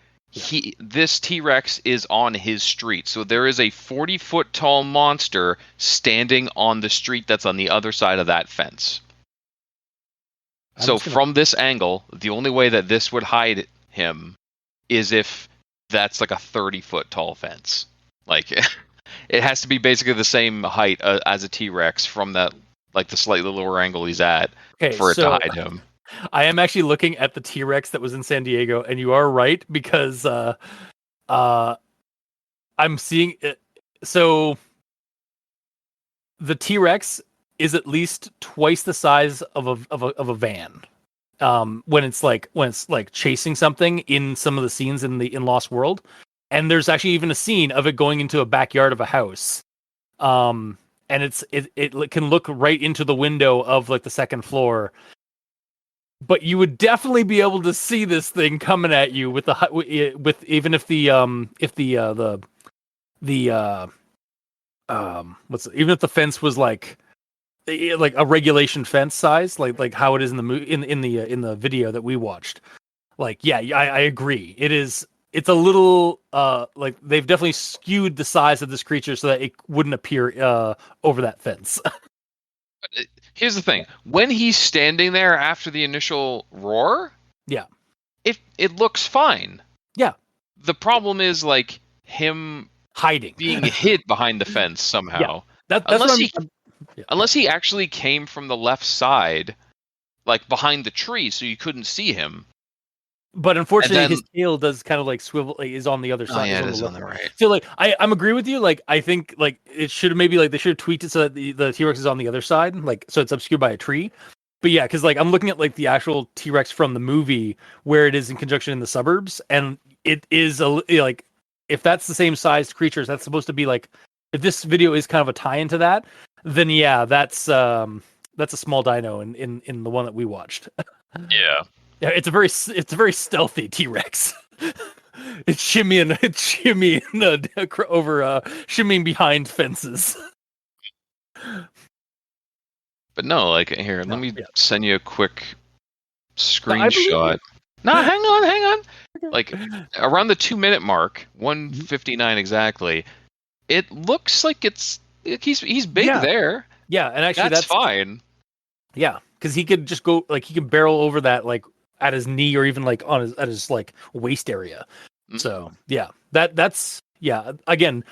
this T-Rex is on his street. So there is a 40-foot tall monster standing on the street that's on the other side of that fence. So from this angle, the only way that this would hide him is if that's like a 30-foot tall fence. Like, it has to be basically the same height as a T-Rex from that, like, the slightly lower angle he's at for it to hide him. I am actually looking at the T-Rex that was in San Diego, and you are right, because I'm seeing it. So the T-Rex is at least twice the size of a van. When it's like chasing something in some of the scenes in Lost World, and there's actually even a scene of it going into a backyard of a house. And it can look right into the window of, like, the second floor. But you would definitely be able to see this thing coming at you with even if even if the fence was like a regulation fence size, like how it is in the in the video that we watched. Like, yeah, I agree. It's a little like they've definitely skewed the size of this creature so that it wouldn't appear over that fence. Here's the thing: when he's standing there after the initial roar, Yeah. it looks fine. Yeah. The problem is like him hiding, being hid behind the fence somehow. That's Unless he actually came from the left side, like behind the tree, so you couldn't see him. But unfortunately, then, his tail does kind of like swivel, like, is on the other side. Yeah, it is on the right. So like, I'm agree with you. Like, I think like it should have maybe like they should have tweaked it so that the T-Rex is on the other side, like so it's obscured by a tree. But yeah, because like I'm looking at like the actual T-Rex from the movie where it is in conjunction in the suburbs, and it is like if that's the same sized creatures, that's supposed to be like if this video is kind of a tie into that, then yeah, that's a small dino in the one that we watched. Yeah. Yeah, it's a very stealthy T-Rex. It's shimmying over shimmying behind fences. But no, like here, let me send you a quick screenshot. No, hang on. Like around the 2-minute mark, 1:59 exactly. It looks like he's big there. Yeah, and actually that's fine. Yeah, because he could just go like he could barrel over that like at his knee or even like at his like waist area. Mm-hmm. So yeah, that's again,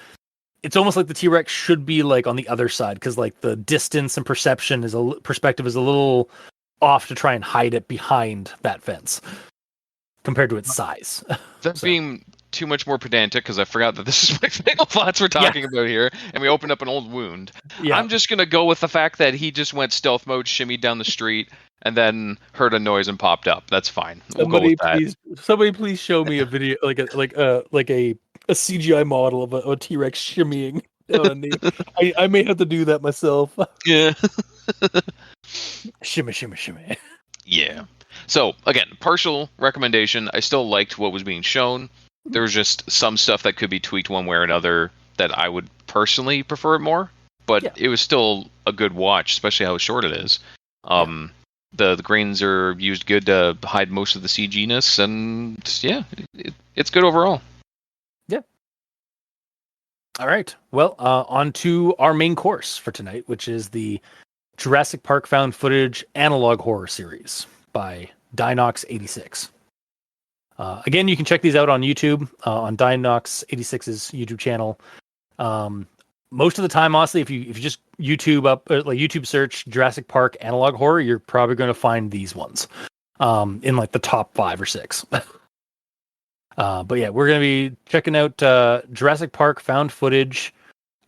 it's almost like the T-Rex should be like on the other side because like the distance and perception perspective is a little off to try and hide it behind that fence compared to its size. That being too much more pedantic because I forgot that this is my fatal thoughts we're talking about here, and we opened up an old wound. Yeah. I'm just gonna go with the fact that he just went stealth mode, shimmied down the street, and then heard a noise and popped up. That's fine. We'll go with that. Somebody please show me a video like a CGI model of a T-Rex shimmying. I may have to do that myself. Yeah. Shimmy. Yeah. So again, partial recommendation. I still liked what was being shown. There was just some stuff that could be tweaked one way or another that I would personally prefer it more. But it was still a good watch, especially how short it is. The grains are used good to hide most of the CG-ness, and it's good overall. Yeah. All right. Well, on to our main course for tonight, which is the Jurassic Park found footage analog horror series by DINOX86. Again, you can check these out on YouTube, on DINOX86's YouTube channel. Most of the time, honestly, if you just YouTube search Jurassic Park analog horror, you're probably going to find these ones in like the top 5 or 6. But yeah, we're going to be checking out Jurassic Park found footage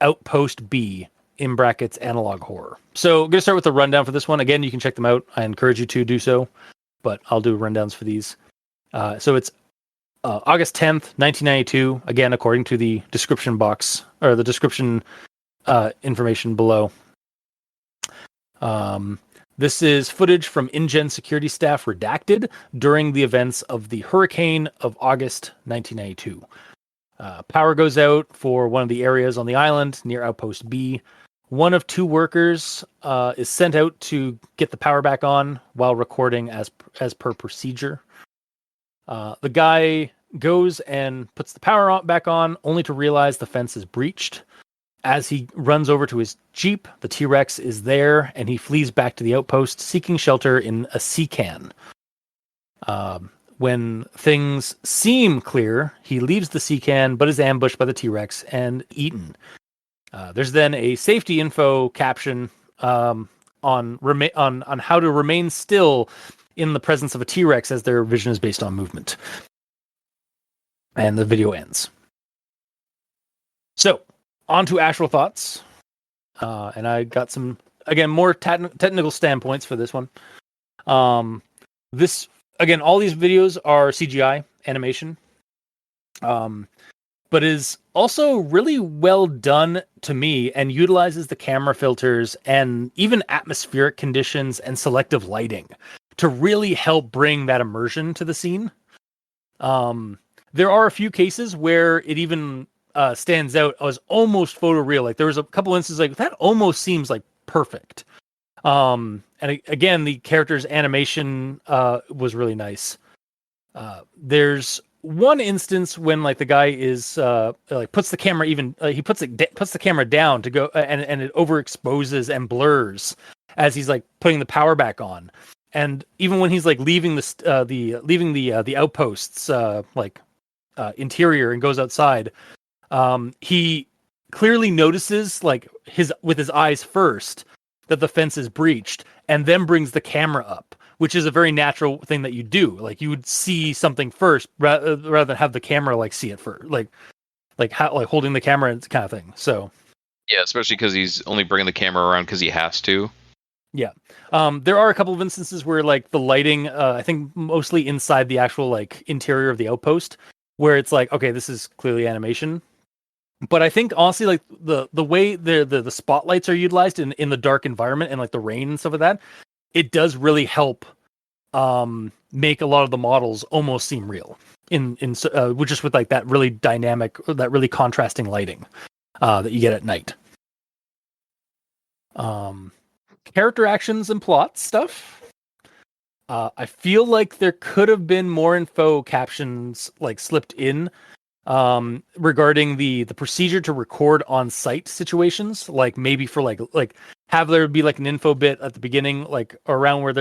Outpost B in brackets analog horror. So I'm going to start with the rundown for this one. Again, you can check them out. I encourage you to do so, but I'll do rundowns for these. So it's August 10th, 1992, again, according to the description box, or the description information below. This is footage from InGen security staff redacted during the events of the hurricane of August 1992. Power goes out for one of the areas on the island near Outpost B. One of 2 workers is sent out to get the power back on while recording as per procedure. The guy goes and puts the power back on, only to realize the fence is breached. As he runs over to his Jeep, the T-Rex is there, and he flees back to the outpost, seeking shelter in a sea can. When things seem clear, he leaves the sea can, but is ambushed by the T-Rex and eaten. There's then a safety info caption on how to remain still in the presence of a T-Rex, as their vision is based on movement. And the video ends. So, on to actual thoughts. And I got some, again, more technical standpoints for this one. All these videos are CGI animation. But is also really well done to me and utilizes the camera filters and even atmospheric conditions and selective lighting to really help bring that immersion to the scene. There are a few cases where it even stands out as almost photoreal. Like there was a couple instances like that almost seems like perfect. And again, the character's animation was really nice. There's one instance when like the guy is like puts the camera he puts the camera down to go and it overexposes and blurs as he's like putting the power back on. And even when he's like leaving the outposts interior and goes outside, he clearly notices like with his eyes first that the fence is breached, and then brings the camera up, which is a very natural thing that you do. Like you would see something first rather than have the camera like see it first, like holding the camera and kind of thing. So Yeah, especially because he's only bringing the camera around because he has to. yeah. There are a couple of instances where like the lighting, I think mostly inside the actual like interior of the outpost, where it's like, okay, this is clearly animation. But I think honestly, like the way the spotlights are utilized in the dark environment and like the rain and stuff like that, it does really help make a lot of the models almost seem real just with like that really dynamic, that really contrasting lighting that you get at night. Character actions and plot stuff. I feel like there could have been more info captions like slipped in regarding the procedure to record on site situations, like maybe for like have there be like an info bit at the beginning, like around where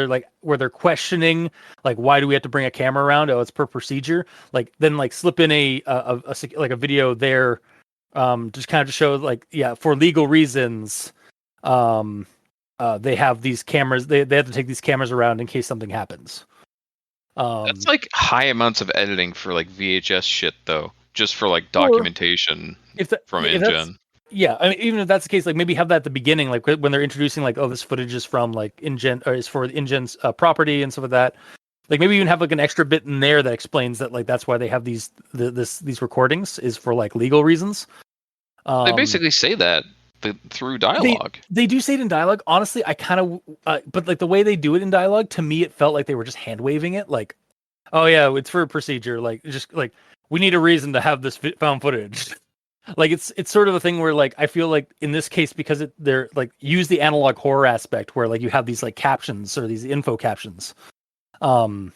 they're questioning like why do we have to bring a camera around? Oh, it's per procedure. Like then like slip in a video there, just kind of to show like for legal reasons, they have these cameras. They have to take these cameras around in case something happens. That's like high amounts of editing for like VHS shit, though. Just for like documentation from InGen. Yeah, I mean, even if that's the case, like maybe have that at the beginning, like when they're introducing, like, oh, this footage is from like InGen or is for InGen's property and stuff like that. Like maybe even have like an extra bit in there that explains that like that's why they have these recordings is for like legal reasons. They basically say that through dialogue. They do say it in dialogue. Honestly, I kind of, but like the way they do it in dialogue, to me, it felt like they were just hand waving it. Like, oh yeah, it's for a procedure. Like just like we need a reason to have this found footage. Like it's sort of a thing where like I feel like in this case because they're like use the analog horror aspect where like you have these like captions or these info captions, to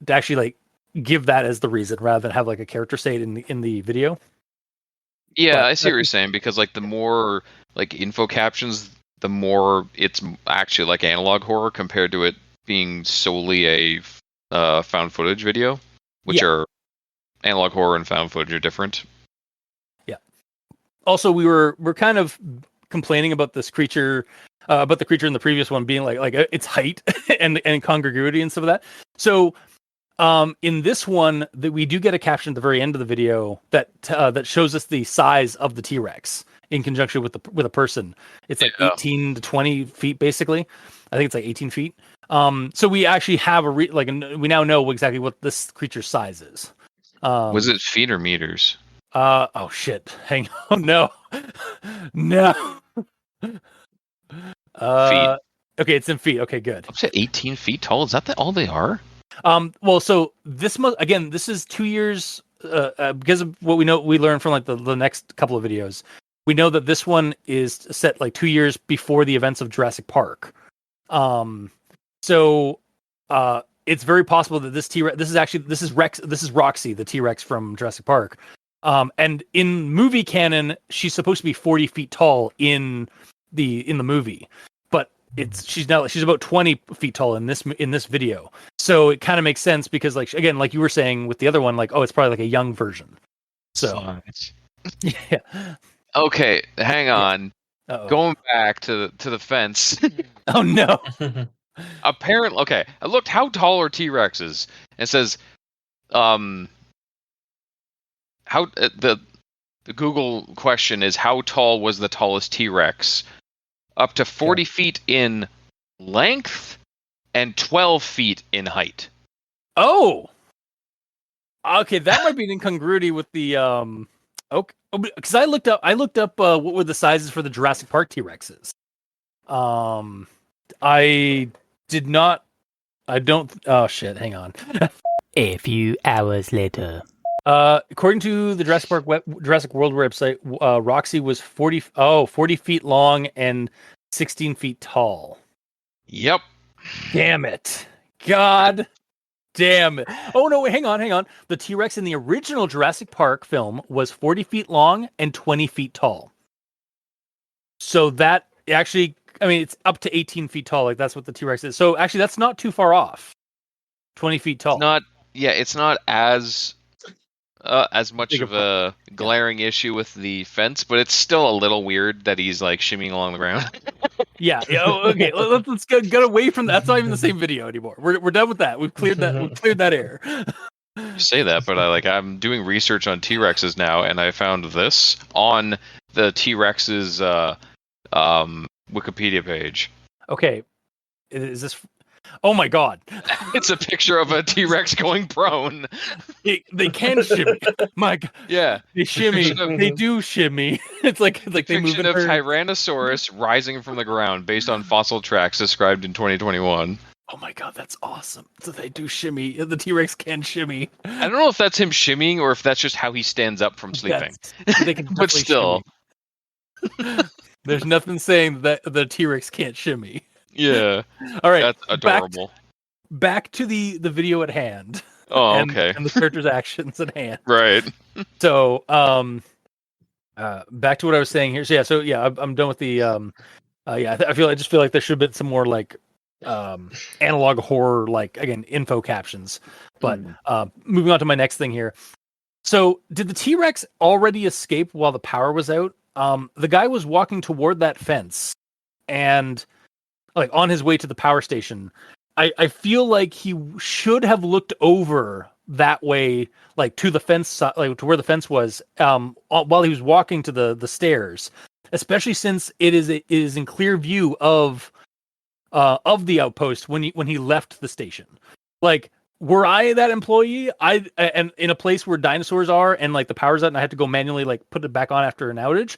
actually like give that as the reason rather than have like a character say it in the video. Yeah, But I see what you're saying, because like the more like info captions, the more it's actually like analog horror compared to it being solely a found footage video, which are analog horror and found footage are different. Yeah. Also, we're kind of complaining about this creature, about the creature in the previous one being like its height and incongruity and stuff like that. So, in this one, that we do get a caption at the very end of the video that shows us the size of the T-Rex in conjunction with a person. It's like 18 to 20 feet, basically. I think it's like 18 feet. So we actually have we now know exactly what this creature's size is. Was it feet or meters? Oh shit! Hang on, no. Feet. Okay, it's in feet. Okay, good. Up to 18 feet tall. Is that all they are? Well, so this is 2 years because of what we learned from like the next couple of videos. We know that this one is set like 2 years before the events of Jurassic Park. So it's very possible that this T-Rex, this is Roxy, the T-Rex from Jurassic Park. And in movie canon, she's supposed to be 40 feet tall in the movie, but she's about 20 feet tall in this video. So it kind of makes sense because like again, like you were saying with the other one, like, oh, it's probably like a young version. So yeah. Okay, hang on. Uh-oh. Going back to the fence. Oh no. Apparently, okay. I looked how tall are T-Rexes. And it says, how the Google question is how tall was the tallest T-Rex? Up to 40 feet in length and 12 feet in height. Oh. Okay, that might be an incongruity with the okay, because I looked up what were the sizes for the Jurassic Park T-Rexes. I did not. I don't. Oh shit! Hang on. A few hours later. According to the Jurassic World website, Roxy was 40 feet long and 16 feet tall. Yep. Damn it! God damn it! Oh no! Wait, hang on. The T-Rex in the original Jurassic Park film was 40 feet long and 20 feet tall. So that actually I mean, it's up to 18 feet tall. Like that's what the T-Rex is. So actually, that's not too far off. 20 feet tall. It's not as much of a glaring issue with the fence, but it's still a little weird that he's like shimmying along the ground. Yeah. Okay. Let's get away from that. That's not even the same video anymore. We're done with that. We've cleared that. We've cleared that air. You say that, but I'm doing research on T-Rexes now, and I found this on the T-Rex's Wikipedia page. Okay. Is this? Oh my God! It's a picture of a T-Rex going prone. They can shimmy. Mike. Yeah, they shimmy. They do shimmy. It's like they move in of Tyrannosaurus rising from the ground based on fossil tracks described in 2021. Oh my God, that's awesome! So they do shimmy. The T-Rex can shimmy. I don't know if that's him shimmying or if that's just how he stands up from sleeping. They can but still, there's nothing saying that the T-Rex can't shimmy. Yeah. All right. That's adorable. Back to the video at hand. Oh, okay. And the character's actions at hand. Right. So, back to what I was saying here. So I'm done with the I just feel like there should have been some more like analog horror, like again, info captions. But moving on to my next thing here. So, did the T-Rex already escape while the power was out? The guy was walking toward that fence and like on his way to the power station. I feel like he should have looked over that way, like to the fence, like to where the fence was, while he was walking to the stairs. Especially since it is in clear view of the outpost when he left the station. Like, were I that employee, and in a place where dinosaurs are and like the power's out and I had to go manually like put it back on after an outage,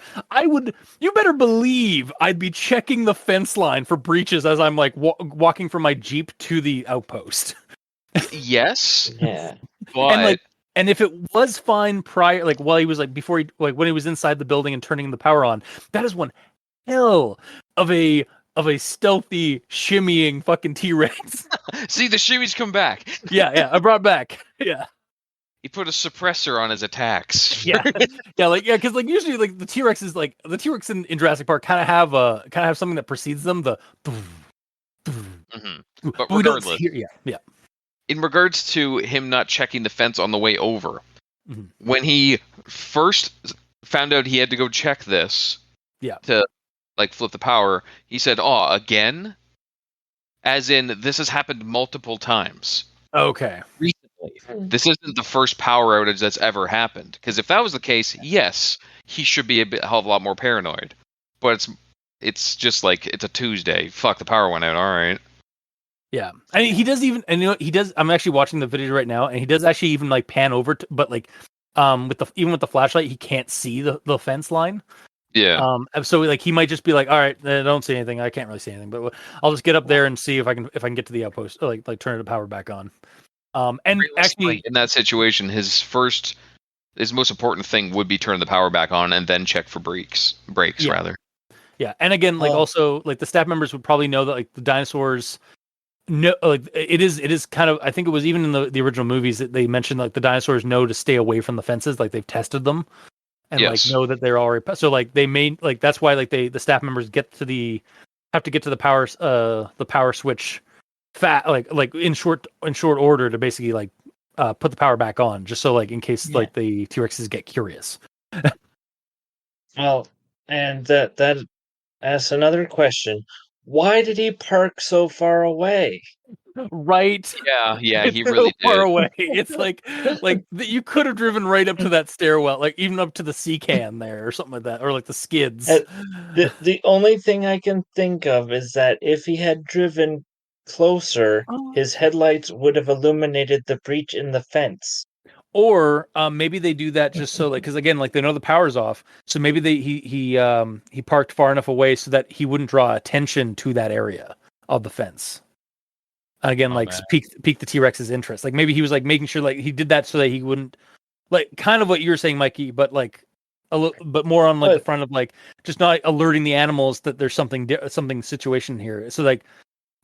you better believe I'd be checking the fence line for breaches as I'm like walking from my Jeep to the outpost. Yes. Yeah. But and if it was fine prior, like while he was like before he like when he was inside the building and turning the power on, that is one hell of a stealthy shimmying fucking T-Rex. See, the shimmies come back. Yeah, I brought back. Yeah. He put a suppressor on his attacks. Yeah, because like usually like the T-Rex is like the T-Rex in Jurassic Park kind of have something that precedes them. The But regardless, yeah. In regards to him not checking the fence on the way over, when he first found out he had to go check this, to like flip the power, he said, "Oh, again?" As in, this has happened multiple times. Okay. Recently. This isn't the first power outage that's ever happened. Because if that was the case, yes, he should be a hell of a lot more paranoid. But it's just like, it's a Tuesday. Fuck, the power went out. All right. Yeah. I mean, he does even, and you know, he does, I'm actually watching the video right now, and he does actually even like pan over, but like, even with the flashlight, he can't see the fence line. Yeah. So like he might just be like, all right, I don't see anything. I can't really see anything, but I'll just get up there and see if I can get to the outpost, or like turn the power back on. And actually, in that situation, his most important thing would be turn the power back on and then check for brakes rather. Yeah, and again, like also like the staff members would probably know that like the dinosaurs. No, like it is kind of. I think it was even in the original movies that they mentioned like the dinosaurs know to stay away from the fences. Like they've tested them. And like know that they're already so like they made like that's why like the staff members have to get to the power switch like in short order to basically like put the power back on just so like in case like the T-Rexes get curious. Well, and that asks another question. Why did he park so far away? Right. Yeah, he so really far did. away. It's like you could have driven right up to that stairwell, like even up to the sea can there or something like that, or like the skids. The only thing I can think of is that if he had driven closer, his headlights would have illuminated the breach in the fence. Or maybe they do that just so like because again like they know the power's off, so maybe he parked far enough away so that he wouldn't draw attention to that area of the fence. Again, pique the T-Rex's interest. Like maybe he was like making sure like he did that so that he wouldn't like kind of what you were saying, Mikey, but like but more on like the front of like just not alerting the animals that there's something situation here. So like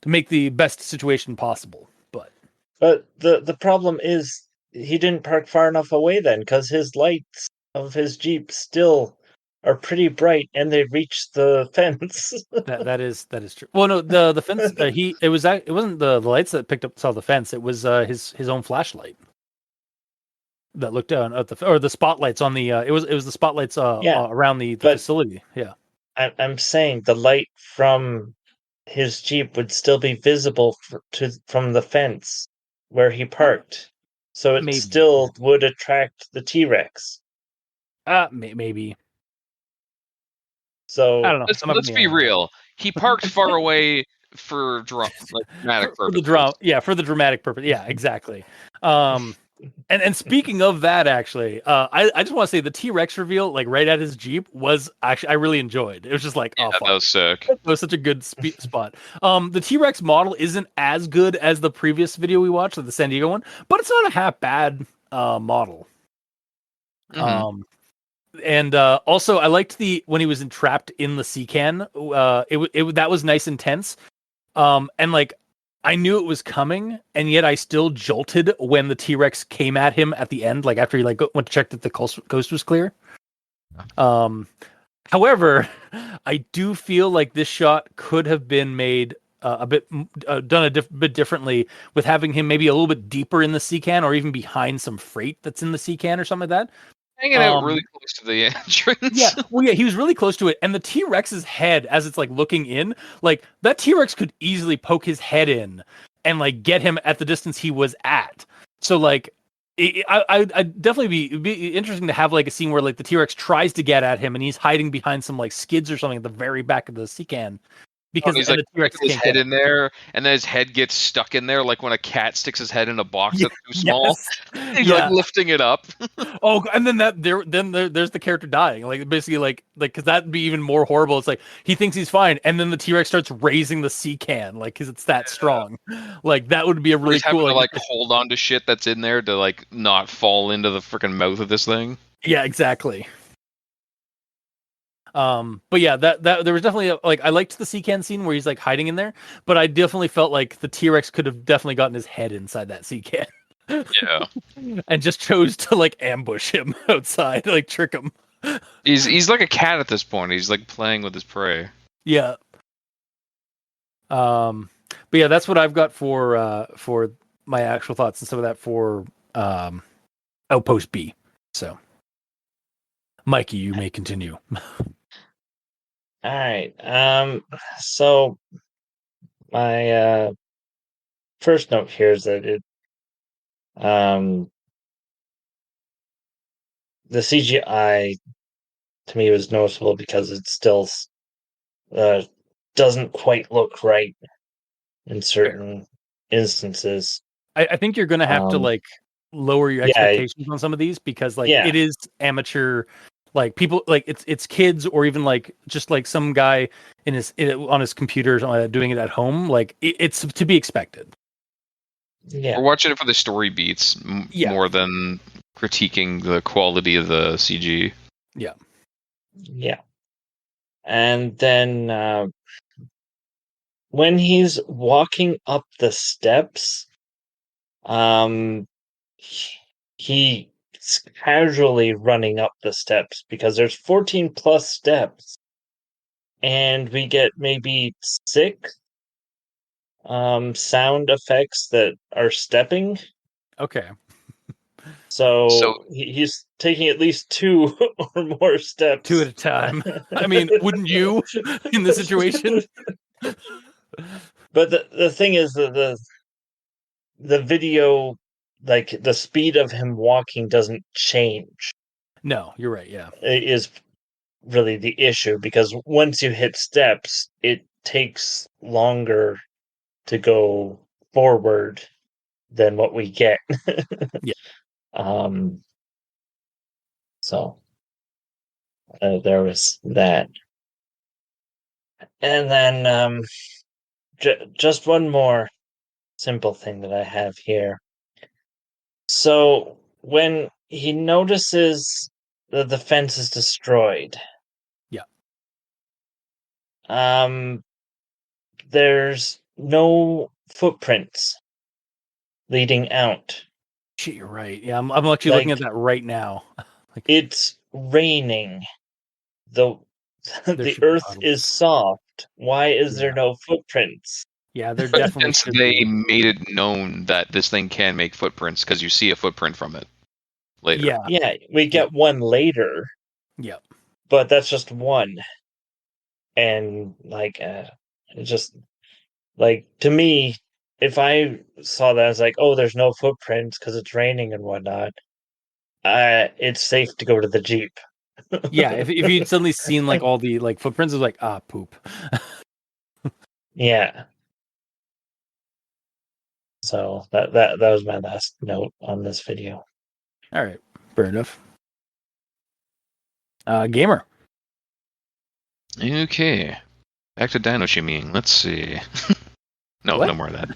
to make the best situation possible. But the problem is he didn't park far enough away then because his lights of his Jeep still are pretty bright, and they reach the fence. That is true. Well, no, the fence. It wasn't the lights that picked up saw the fence. It was his own flashlight that looked down at the spotlights on the. It was the spotlights Yeah, around the but- facility. Yeah. I'm saying the light from his Jeep would still be visible from the fence where he parked. So it Maybe. still would attract the T-Rex. Maybe. So I don't know. Let's be real. He parked far away for dramatic for purposes. the drama. Yeah, for the dramatic purpose. Yeah, exactly. And speaking of that, actually, I just want to say the T-Rex reveal, like right at his Jeep, was actually I really enjoyed. It was just like, Yeah, oh, fuck. that was sick. That was such a good spot. The T-Rex model isn't as good as the previous video we watched, the San Diego one, but it's not a half bad model. Mhm. And also I liked when he was entrapped in the sea can. That was nice and tense. And like I knew it was coming, and yet I still jolted when the T-Rex came at him at the end, like after he like went to check that the coast was clear. However, I do feel like this shot could have been made done a bit differently, with having him maybe a little bit deeper in the sea can, or even behind some freight that's in the sea can or something like that. Hanging out really close to the entrance. Yeah, well, yeah, he was really close to it, and the T-Rex's head, as it's like looking in, like that T-Rex could easily poke his head in and like get him at the distance he was at. So like, I'd definitely be interesting to have like a scene where like the T-Rex tries to get at him and he's hiding behind some like skids or something at the very back of the sea can. Because he's like the T-Rex his can't head get in there, and then his head gets stuck in there, like when a cat sticks his head in a box that's too small. Yes. He's like lifting it up. Oh, and then there's the character dying, like basically like because that'd be even more horrible. It's like he thinks he's fine, and then the T-Rex starts raising the sea can, like because it's that strong. Like that would be a really He's cool. having to like hold on to shit that's in there to like not fall into the freaking mouth of this thing. Yeah, exactly. But yeah, that there was definitely like I liked the sea can scene where he's like hiding in there, but I definitely felt like the T-Rex could have definitely gotten his head inside that sea can. Yeah, and just chose to like ambush him outside, like trick him. he's like a cat at this point. He's like playing with his prey. Yeah. But yeah, that's what I've got for my actual thoughts and some of that for Outpost B. So, Mikey, you may continue. all right. So my first note here is that the CGI to me was noticeable because it still doesn't quite look right in certain instances. I think you're gonna have to like lower your expectations on some of these because like it is amateur, like people like it's kids or even like just like some guy on his computer doing it at home. Like it's to be expected. Yeah, We're watching it for the story beats more than critiquing the quality of the CG. Yeah. And then when he's walking up the steps, he's casually running up the steps because there's 14 plus steps, and we get maybe 6 sound effects that are stepping. Okay. So he's taking at least 2 or more steps. 2 at a time. I mean, wouldn't you in this situation? But the thing is the video, like the speed of him walking doesn't change. No, you're right. Yeah. It is really the issue because once you hit steps, it takes longer to go forward than what we get. Yeah. So there was that. And then just one more simple thing that I have here. So when he notices that the fence is destroyed, there's no footprints leading out. Shit, you're right. Yeah, I'm actually looking at that right now. It's raining. the There the should be Earth puddles. is soft. Why is there Yeah. no footprints? Yeah, there definitely Since should they be. made it known that this thing can make footprints because you see a footprint from it later. Yeah, Yeah, we get one later, yeah. but that's just one. And it's just like, to me, if I saw that as like, oh, there's no footprints because it's raining and whatnot, it's safe to go to the Jeep. Yeah, if you'd suddenly seen like all the like footprints, it was like, ah, poop. Yeah. So that was my last note on this video. All right, fair enough. Gamer. Okay. Back to dino shimmying. Let's see. No, What? no more of that.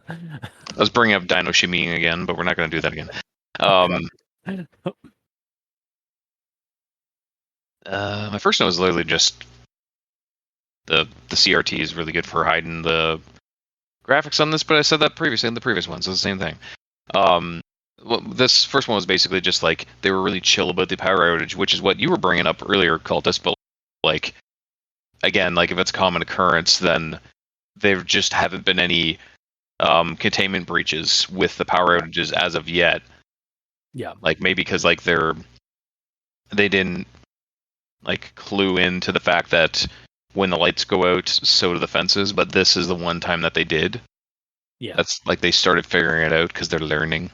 I was bringing up dino shimmying again, but we're not going to do that again. My first note is literally just the CRT is really good for hiding the graphics on this, but I said that previously in the previous one, so it's the same thing. This first one was basically just like they were really chill about the power outage, which is what you were bringing up earlier, Cultist, but like, again, like if it's a common occurrence, then there just haven't been any containment breaches with the power outages as of yet. Yeah. Like maybe because like they didn't like clue into the fact that when the lights go out, so do the fences, but this is the one time that they did. Yeah. That's like they started figuring it out because they're learning.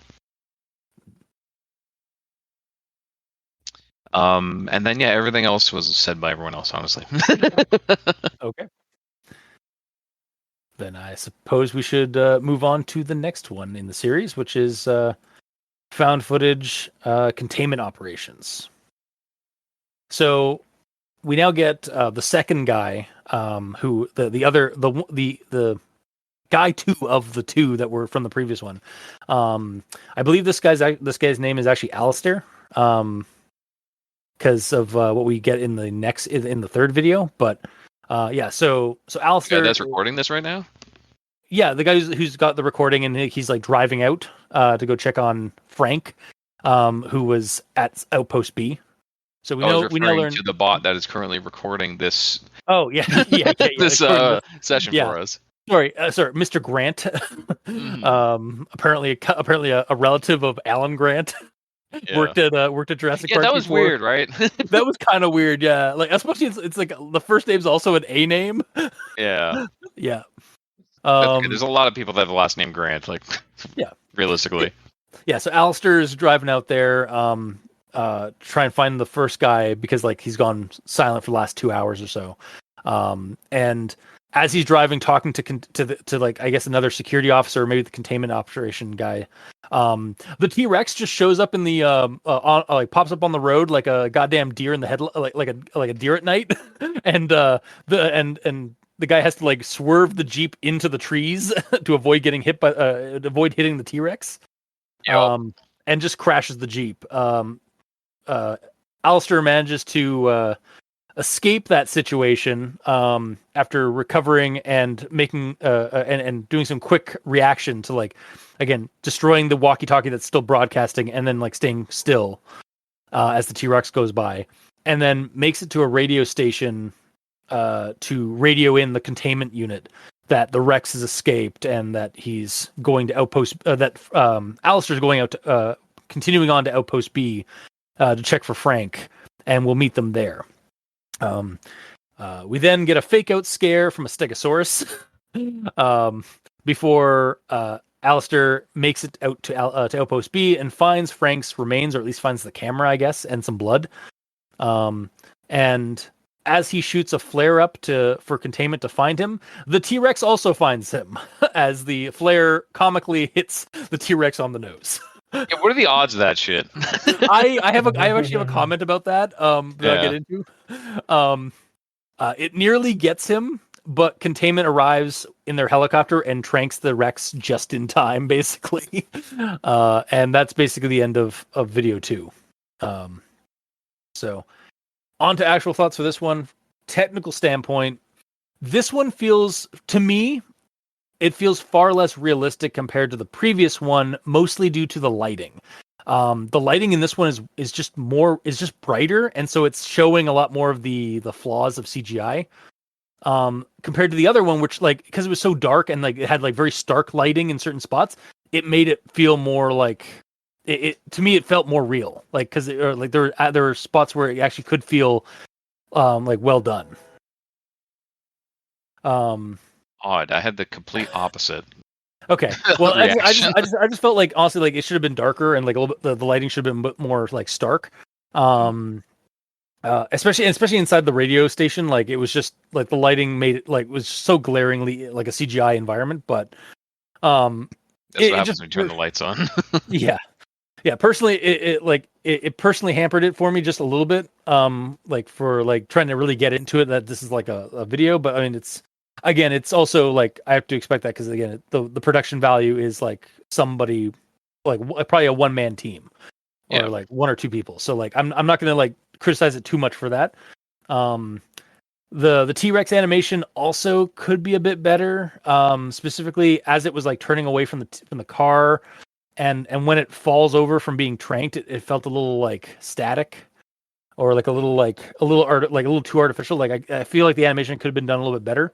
And then yeah, everything else was said by everyone else, honestly. Okay. Then I suppose we should move on to the next one in the series, which is found footage containment operations. So we now get the second guy, who the guy two of the two that were from the previous one. I believe this guy's name is actually Alistair, because of what we get in the third video. But yeah, so Alistair, Yeah, that's recording this right now. Yeah, the guy who's got the recording, and he's like driving out to go check on Frank, who was at Outpost B. So we now learn to the bot that is currently recording this. Oh yeah, yeah. This session for us. Sorry, Mr. Grant. Apparently a relative of Alan Grant. Yeah. worked at Jurassic Park. That was before. weird, right? That was kind of weird, yeah. Like especially it's like the first name's also an A name. Yeah. Yeah. Okay. There's a lot of people that have the last name Grant. Like, yeah. Realistically. Yeah. So Alistair's driving out there, try and find the first guy because like he's gone silent for the last 2 hours or so. And as he's driving, talking to like I guess another security officer, or maybe the containment operation guy, the T-Rex just shows up in the like pops up on the road like a goddamn deer in the head, like a deer at night, and the guy has to like swerve the Jeep into the trees to avoid getting hit by avoid hitting the T-Rex, and just crashes the Jeep. Alistair manages to escape that situation after recovering and making and doing some quick reaction to like again destroying the walkie-talkie that's still broadcasting and then like staying still as the T-Rex goes by, and then makes it to a radio station to radio in the containment unit that the Rex has escaped and that he's going to outpost that Alistair's going out to, continuing on to Outpost B to check for Frank, and we'll meet them there. We then get a fake out scare from a Stegosaurus before Alistair makes it out to Outpost B and finds Frank's remains, or at least finds the camera, I guess, and some blood. And as he shoots a flare up for containment to find him, the T-Rex also finds him as the flare comically hits the T-Rex on the nose. Yeah, what are the odds of that shit? I actually have a comment about that that I'll get into. It nearly gets him, but containment arrives in their helicopter and tranks the Rex just in time, basically. And that's basically the end of video 2. So on to actual thoughts for this one. Technical standpoint, this one feels, to me, it feels far less realistic compared to the previous one, mostly due to the lighting. The lighting in this one is just brighter, and so it's showing a lot more of the flaws of CGI. Compared to the other one, which like because it was so dark and like it had like very stark lighting in certain spots, it made it feel more like it to me it felt more real. Like because like there were spots where it actually could feel like well done. Odd. I had the complete opposite. Okay. Well, I Reaction. just felt like honestly like it should have been darker and like a little bit, the lighting should have been more like stark. Especially inside the radio station, like it was just like the lighting made it like was so glaringly like a CGI environment. But That's what happens when you turn the lights on. yeah. Personally, it personally hampered it for me just a little bit. Like for like trying to really get into it, that this is like a video, but I mean it's also like I have to expect that because again the production value is like somebody like probably a one-man team or like one or two people. So like I'm not gonna like criticize it too much for that. The T-Rex animation also could be a bit better. Specifically as it was like turning away from the car. And when it falls over from being tranked, it felt a little like static, or like a little too artificial. Like I feel like the animation could have been done a little bit better.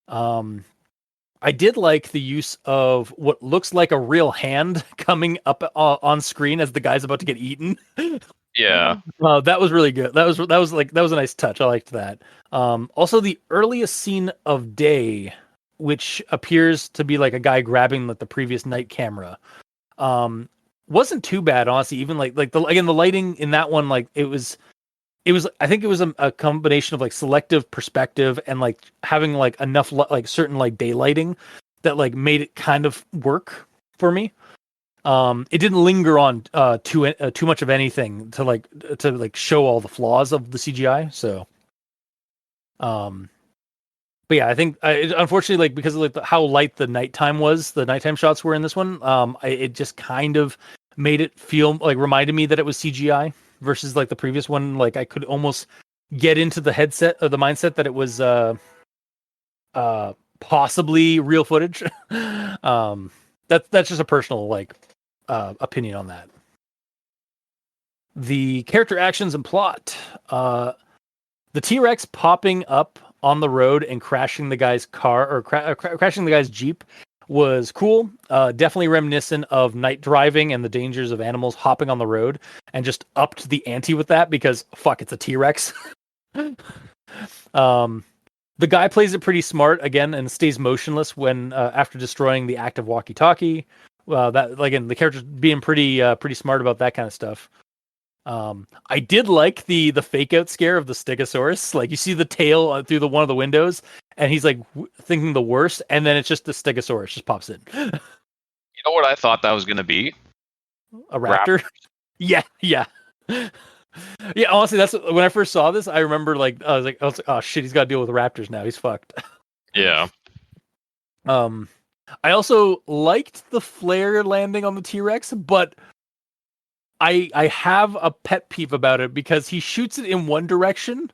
I did like the use of what looks like a real hand coming up on screen as the guy's about to get eaten. Yeah. That was really good. That was a nice touch. I liked that. Also, the earliest scene of day, which appears to be like a guy grabbing like the previous night camera. Wasn't too bad, honestly. Even like the lighting in that one, like it was I think it was a combination of like selective perspective and like having like enough like certain like daylighting that like made it kind of work for me. It didn't linger on too much of anything to like show all the flaws of the CGI. So but yeah, I think unfortunately, like because of like how light the nighttime shots were in this one, it just kind of made it feel like reminded me that it was CGI versus like the previous one. Like I could almost get into the mindset that it was possibly real footage. That's just a personal like opinion on that. The character actions and plot. The T-Rex popping up on the road and crashing the guy's car or crashing the guy's Jeep was cool. Definitely reminiscent of night driving and the dangers of animals hopping on the road, and just upped the ante with that because fuck, it's a T-Rex. The guy plays it pretty smart again and stays motionless when after destroying the active walkie-talkie. That again, the character's being pretty smart about that kind of stuff. I did like the fake out scare of the Stegosaurus. Like you see the tail through one of the windows, and he's like thinking the worst, and then it's just the Stegosaurus just pops in. You know what I thought that was going to be? A raptor? Yeah. Yeah, honestly, that's when I first saw this. I remember like I was like, oh shit, he's got to deal with raptors now. He's fucked. Yeah. I also liked the flare landing on the T-Rex, but I have a pet peeve about it because he shoots it in one direction,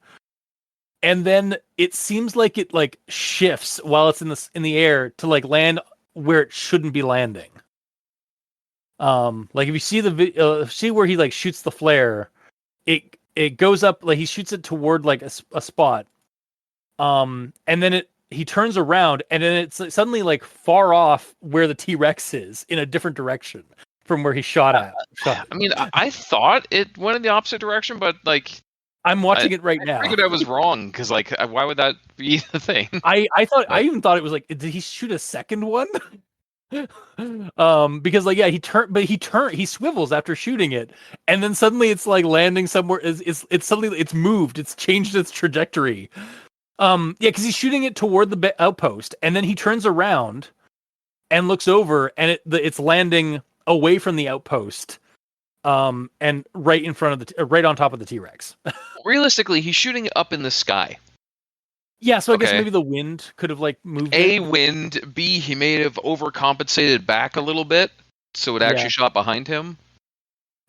and then it seems like it like shifts while it's in the air to like land where it shouldn't be landing. Like if you see see where he like shoots the flare, it goes up like he shoots it toward like a spot, and then he turns around and then it's suddenly like far off where the T-Rex is in a different direction from where he shot at. I mean, I thought it went in the opposite direction, but like I'm watching it right now. I figured I was wrong because like why would that be the thing? I even thought it was like, did he shoot a second one? Because like yeah, he swivels after shooting it, and then suddenly it's like landing somewhere. It's suddenly it's moved. It's changed its trajectory. Yeah, because he's shooting it toward the outpost, and then he turns around and looks over, and it's landing away from the outpost, and right in front of right on top of the T-Rex. Realistically, he's shooting it up in the sky. Yeah, so I guess maybe the wind could have like moved. Wind. B, he may have overcompensated back a little bit, so it actually shot behind him.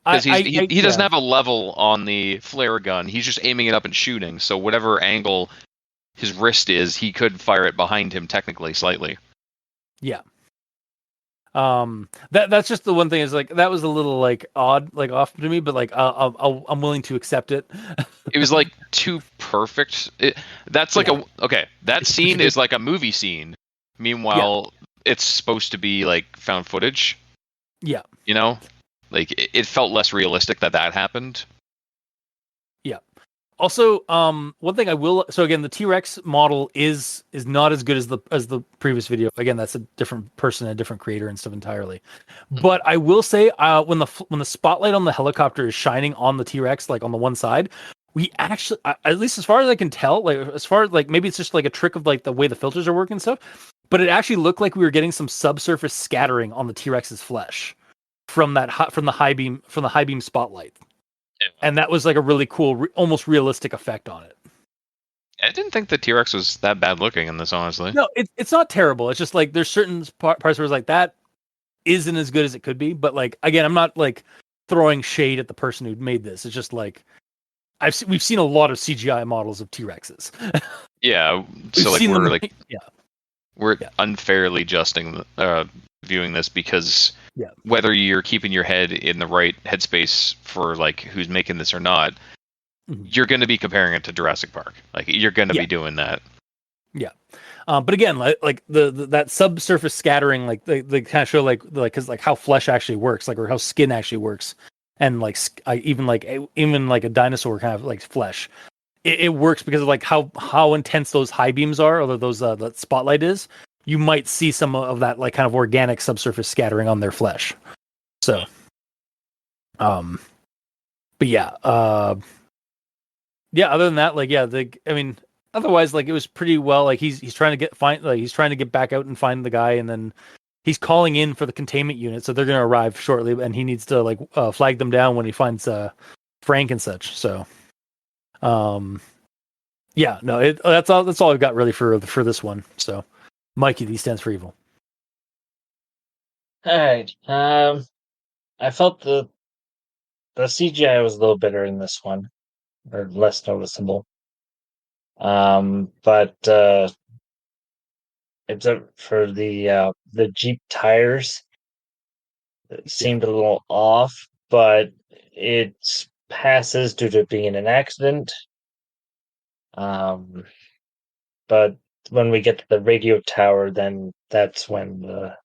Because he doesn't have a level on the flare gun. He's just aiming it up and shooting. So whatever angle his wrist is, he could fire it behind him technically, slightly. Yeah. That's just the one thing is like that was a little like odd, like off to me, but like I'm willing to accept it. It was like too perfect. That's like that scene is like a movie scene. Meanwhile, it's supposed to be like found footage. Yeah. You know, like it felt less realistic that happened. Yeah. Also, one thing I will. So again, the T-Rex model is not as good as the previous video. Again, that's a different person, a different creator, and stuff entirely. But I will say, when the spotlight on the helicopter is shining on the T-Rex, like on the one side, we actually, at least as far as I can tell, like as far as like maybe it's just like a trick of like the way the filters are working and stuff. But it actually looked like we were getting some subsurface scattering on the T-Rex's flesh from the high beam spotlight. And that was like a really cool, almost realistic effect on it. I didn't think the T-Rex was that bad looking in this, honestly. No, it's not terrible. It's just like there's certain parts where it's like that isn't as good as it could be. But like again, I'm not like throwing shade at the person who made this. It's just like we've seen a lot of CGI models of T-Rexes. Yeah, so like we're Yeah. unfairly viewing this because whether you're keeping your head in the right headspace for like who's making this or not, you're going to be comparing it to Jurassic Park. Like you're going to be doing that. Yeah. But again, like that subsurface scattering, like they kind of show like cause like how flesh actually works, like or how skin actually works, and like even like a dinosaur kind of like flesh. It works because of like how intense those high beams are, or those that spotlight is. You might see some of that like kind of organic subsurface scattering on their flesh. So, but yeah, other than that, like, I mean, otherwise, like, it was pretty well, like, he's trying to get back out and find the guy, and then he's calling in for the containment unit, so they're going to arrive shortly, and he needs to, like, flag them down when he finds, Frank and such, so, yeah, no, that's all I've got really for this one, so. Mikey, D stands for evil. All right. I felt the CGI was a little better in this one, or less noticeable. But except for the Jeep tires, it seemed a little off, but it passes due to being an accident. But when we get to the radio tower, then that's when the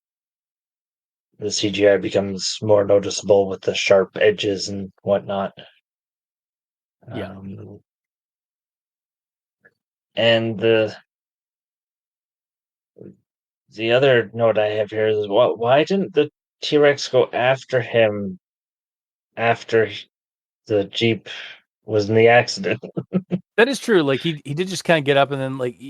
CGI becomes more noticeable with the sharp edges and whatnot. Yeah. And the other note I have here is why didn't the T-Rex go after him after the Jeep was in the accident? That is true. Like he did just kind of get up and then like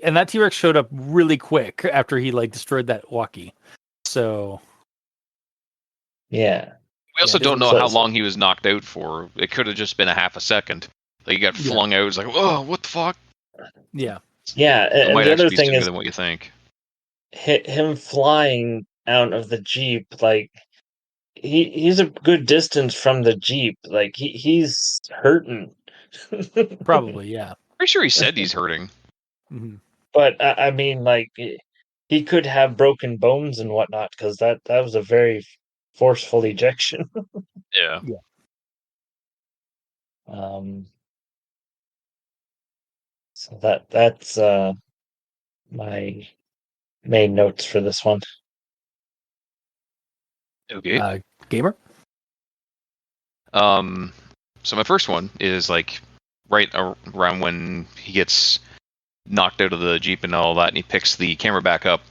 and that T-Rex showed up really quick after he like destroyed that walkie. So yeah. We also don't know how long he was knocked out for. It could have just been a half a second. Like he got flung out. It's like, oh, what the fuck? Yeah. Yeah, and might the other be thing sooner is than what you think. Him flying out of the Jeep, like he's a good distance from the Jeep. Like he's hurting. Probably, yeah. Pretty sure he said he's hurting. Mm-hmm. But I mean, like he could have broken bones and whatnot because that was a very forceful ejection. Yeah. So that's my main notes for this one. Okay. Gamer? So my first one is like right around when he gets knocked out of the Jeep and all that, and he picks the camera back up.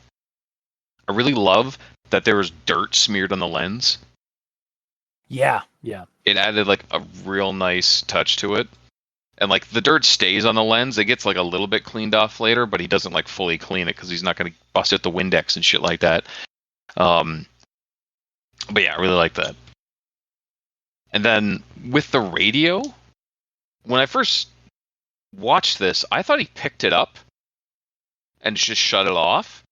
I really love that there was dirt smeared on the lens. Yeah. It added like a real nice touch to it. And like the dirt stays on the lens. It gets like a little bit cleaned off later, but he doesn't like fully clean it because he's not going to bust out the Windex and shit like that. But yeah, I really like that. And then with the radio, when I first watched this, I thought he picked it up and just shut it off.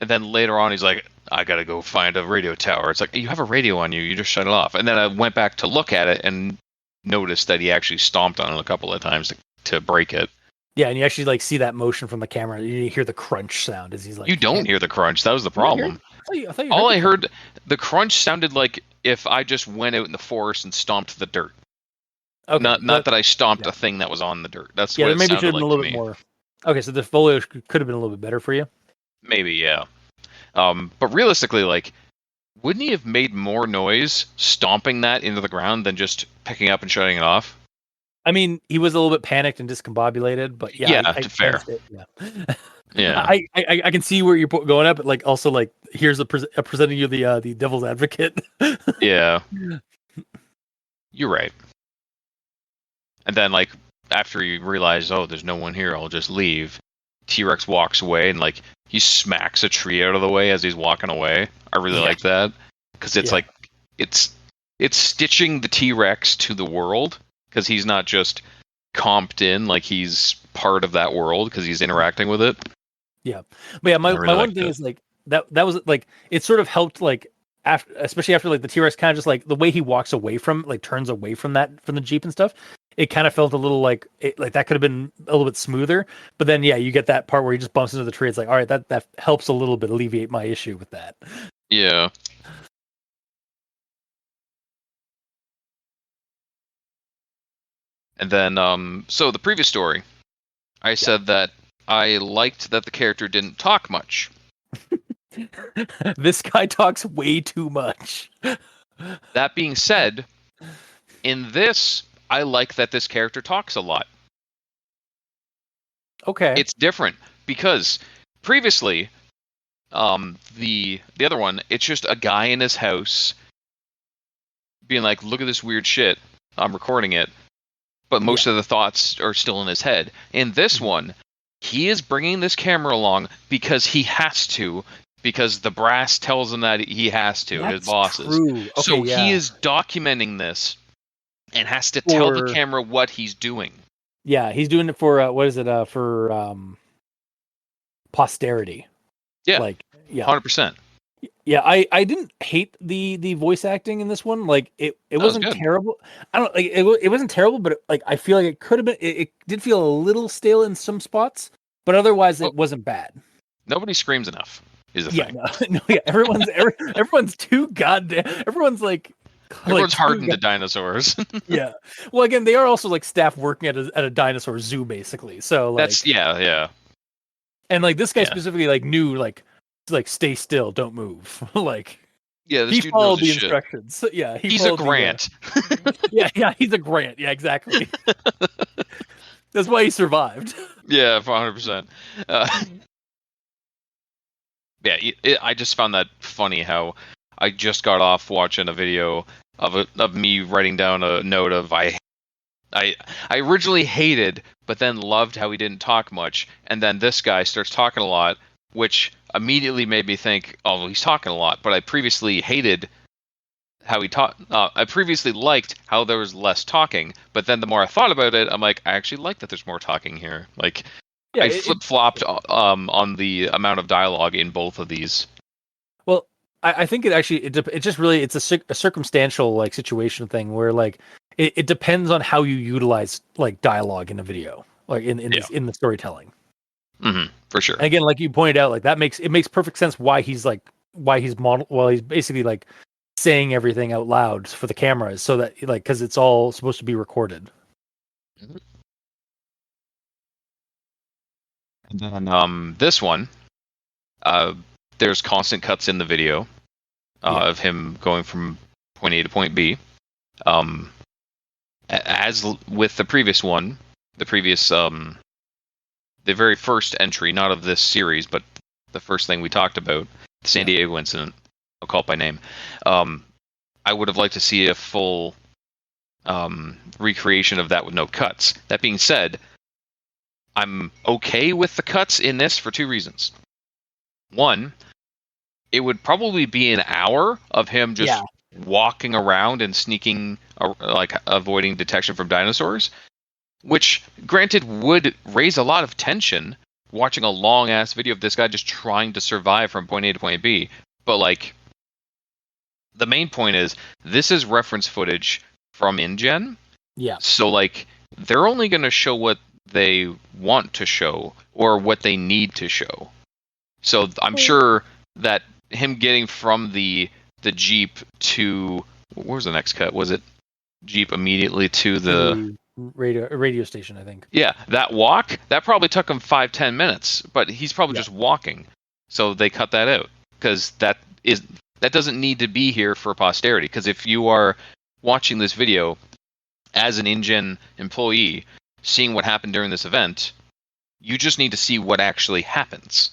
And then later on, he's like, I gotta go find a radio tower. It's like, you have a radio on you, you just shut it off. And then I went back to look at it and noticed that he actually stomped on it a couple of times to break it. Yeah, and you actually like see that motion from the camera. You hear the crunch sound as he's like. You don't hear the crunch. That was the problem. I thought you All I the heard, the crunch sounded like if I just went out in the forest and stomped the dirt. crunch. Okay, Not that I stomped yeah. a thing that was on the dirt. That's Yeah, what there it maybe should sounded have been a like to little bit me. more. Okay, so the foliage could have been a little bit better for you. Maybe, yeah. But realistically, like, wouldn't he have made more noise stomping that into the ground than just picking up and shutting it off? I mean, he was a little bit panicked and discombobulated, but yeah, Yeah, fair. Yeah. Yeah. I can see where you're going at, but like also like here's presenting you the devil's advocate. Yeah. You're right. And then, like, after you realize, oh, there's no one here, I'll just leave. T-Rex walks away and like he smacks a tree out of the way as he's walking away. I really like that because it's like it's stitching the T-Rex to the world because he's not just comped in, like he's part of that world because he's interacting with it. Yeah, but yeah, my one thing is like that was like it sort of helped like after, especially after like the T-Rex kind of just like the way he walks away from like turns away from the Jeep and stuff. It kind of felt a little like that could have been a little bit smoother. But then yeah, you get that part where he just bumps into the tree. It's like, all right, that helps a little bit alleviate my issue with that. Yeah. And then so the previous story, I said that I liked that the character didn't talk much. This guy talks way too much. That being said, in this, I like that this character talks a lot. Okay. It's different because previously, the other one, it's just a guy in his house being like, "Look at this weird shit. I'm recording it," but most of the thoughts are still in his head. In this one, he is bringing this camera along because he has to, because the brass tells him that he has to. His bosses. True. Okay, so he is documenting this and has to tell the camera what he's doing. Yeah, he's doing it for what is it? For posterity. Yeah, like 100%. Yeah, I didn't hate the voice acting in this one. Like it wasn't terrible. I don't like it wasn't terrible, but like I feel like it could have been. It did feel a little stale in some spots, but otherwise it wasn't bad. Nobody screams enough. Is the thing. No, everyone's too goddamn. Everyone's like. Everyone's hardened to dinosaurs. Yeah. Well, again, they are also like staff working at a dinosaur zoo, basically. So like, that's yeah. And like this guy specifically like knew like stay still, don't move. Like this he dude followed knows the shit. instructions. Yeah, he's a Grant. Yeah, he's a Grant. Yeah, exactly. That's why he survived. Yeah, 100%. I just found that funny how I just got off watching a video of me writing down a note of I originally hated, but then loved how he didn't talk much, and then this guy starts talking a lot, which immediately made me think, oh, well, he's talking a lot. But I previously hated how he talked. I previously liked how there was less talking, but then the more I thought about it, I'm like, I actually like that there's more talking here. Like, I flip-flopped on the amount of dialogue in both of these. Well, I think it just really it's a circumstantial like situation thing where like it depends on how you utilize like dialogue in a video, like in the storytelling. Mm-hmm, for sure. And again, like you pointed out, like that makes perfect sense why he's he's basically like saying everything out loud for the cameras, so that like because it's all supposed to be recorded. Mm-hmm. And then this one, there's constant cuts in the video of him going from point A to point B. As with the previous one, the very first entry, not of this series, but the first thing we talked about, the San Diego incident, I'll call it by name. I would have liked to see a full recreation of that with no cuts. That being said, I'm okay with the cuts in this for two reasons. One, it would probably be an hour of him just walking around and sneaking, like avoiding detection from dinosaurs, which, granted, would raise a lot of tension watching a long-ass video of this guy just trying to survive from point A to point B. But, like, the main point is, this is reference footage from InGen. Yeah. So, like, they're only going to show what they want to show or what they need to show. So I'm sure that him getting from the Jeep to, where was the next cut? Was it Jeep immediately to the radio station, I think. Yeah, that walk, that probably took him 5-10 minutes, but he's probably just walking. So they cut that out because that doesn't need to be here for posterity. Because if you are watching this video as an InGen employee, seeing what happened during this event, you just need to see what actually happens.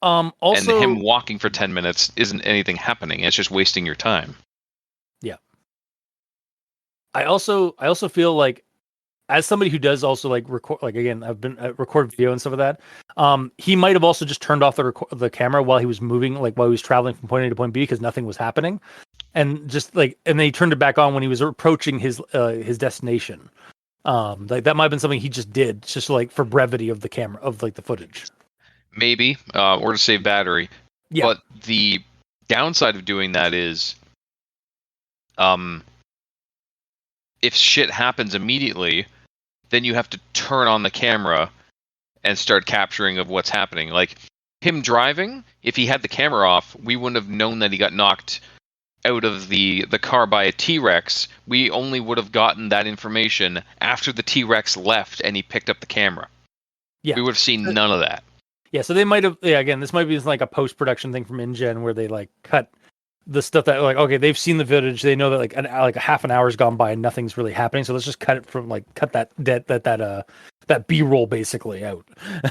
Also, and him walking for 10 minutes isn't anything happening. It's just wasting your time. Yeah. I also feel like, as somebody who does also like record, like again, I've been record video and stuff of that. He might have also just turned off the camera while he was moving, like while he was traveling from point A to point B because nothing was happening, and then he turned it back on when he was approaching his destination. Like that might have been something he just did, just like for brevity of the camera of like the footage. Maybe, or to save battery. Yeah. But the downside of doing that is, if shit happens immediately, then you have to turn on the camera and start capturing of what's happening. Like him driving, if he had the camera off, we wouldn't have known that he got knocked out of the car by a T-Rex. We only would have gotten that information after the T-Rex left and he picked up the camera. Yeah. We would have seen none of that. Yeah, so they might have, again, this might be like a post-production thing from InGen where they like cut the stuff that like, okay, they've seen the footage, they know that like a half an hour's gone by and nothing's really happening, so let's just cut it from like cut that B-roll basically out.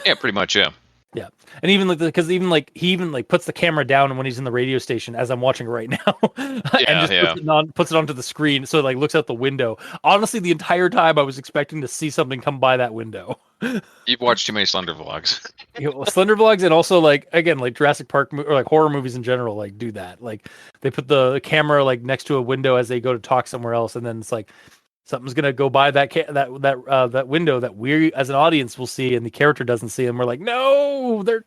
Yeah, pretty much, yeah. Yeah, and even like because he even puts the camera down when he's in the radio station as I'm watching it right now, and just puts it onto the screen so it like looks out the window. Honestly, the entire time I was expecting to see something come by that window. You've watched too many Slender vlogs. Slender vlogs, and also like again like Jurassic Park or like horror movies in general like do that. Like they put the camera like next to a window as they go to talk somewhere else, and then it's like something's gonna go by that window that we as an audience will see, and the character doesn't see, and we're like, no, they're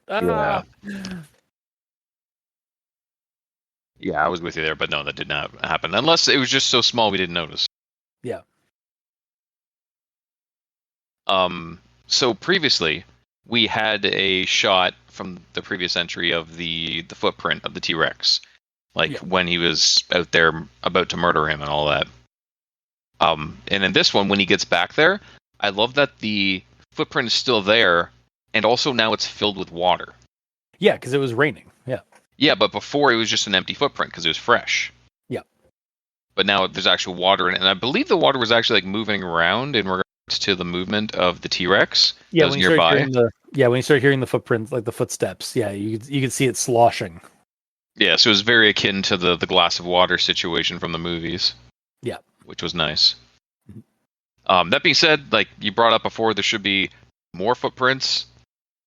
Yeah, I was with you there, but no, that did not happen unless it was just so small we didn't notice. Yeah. So previously we had a shot from the previous entry of the footprint of the T-Rex, like when he was out there about to murder him and all that. And in this one, when he gets back there, I love that the footprint is still there, and also now it's filled with water. Yeah, because it was raining. Yeah. Yeah, but before it was just an empty footprint because it was fresh. Yeah. But now there's actual water in it, and I believe the water was actually like moving around in regards to the movement of the T-Rex. Yeah, when you nearby. When you start hearing the footprints, like the footsteps, you could see it sloshing. Yeah, so it was very akin to the glass of water situation from the movies. Yeah. Which was nice. That being said, like you brought up before, there should be more footprints,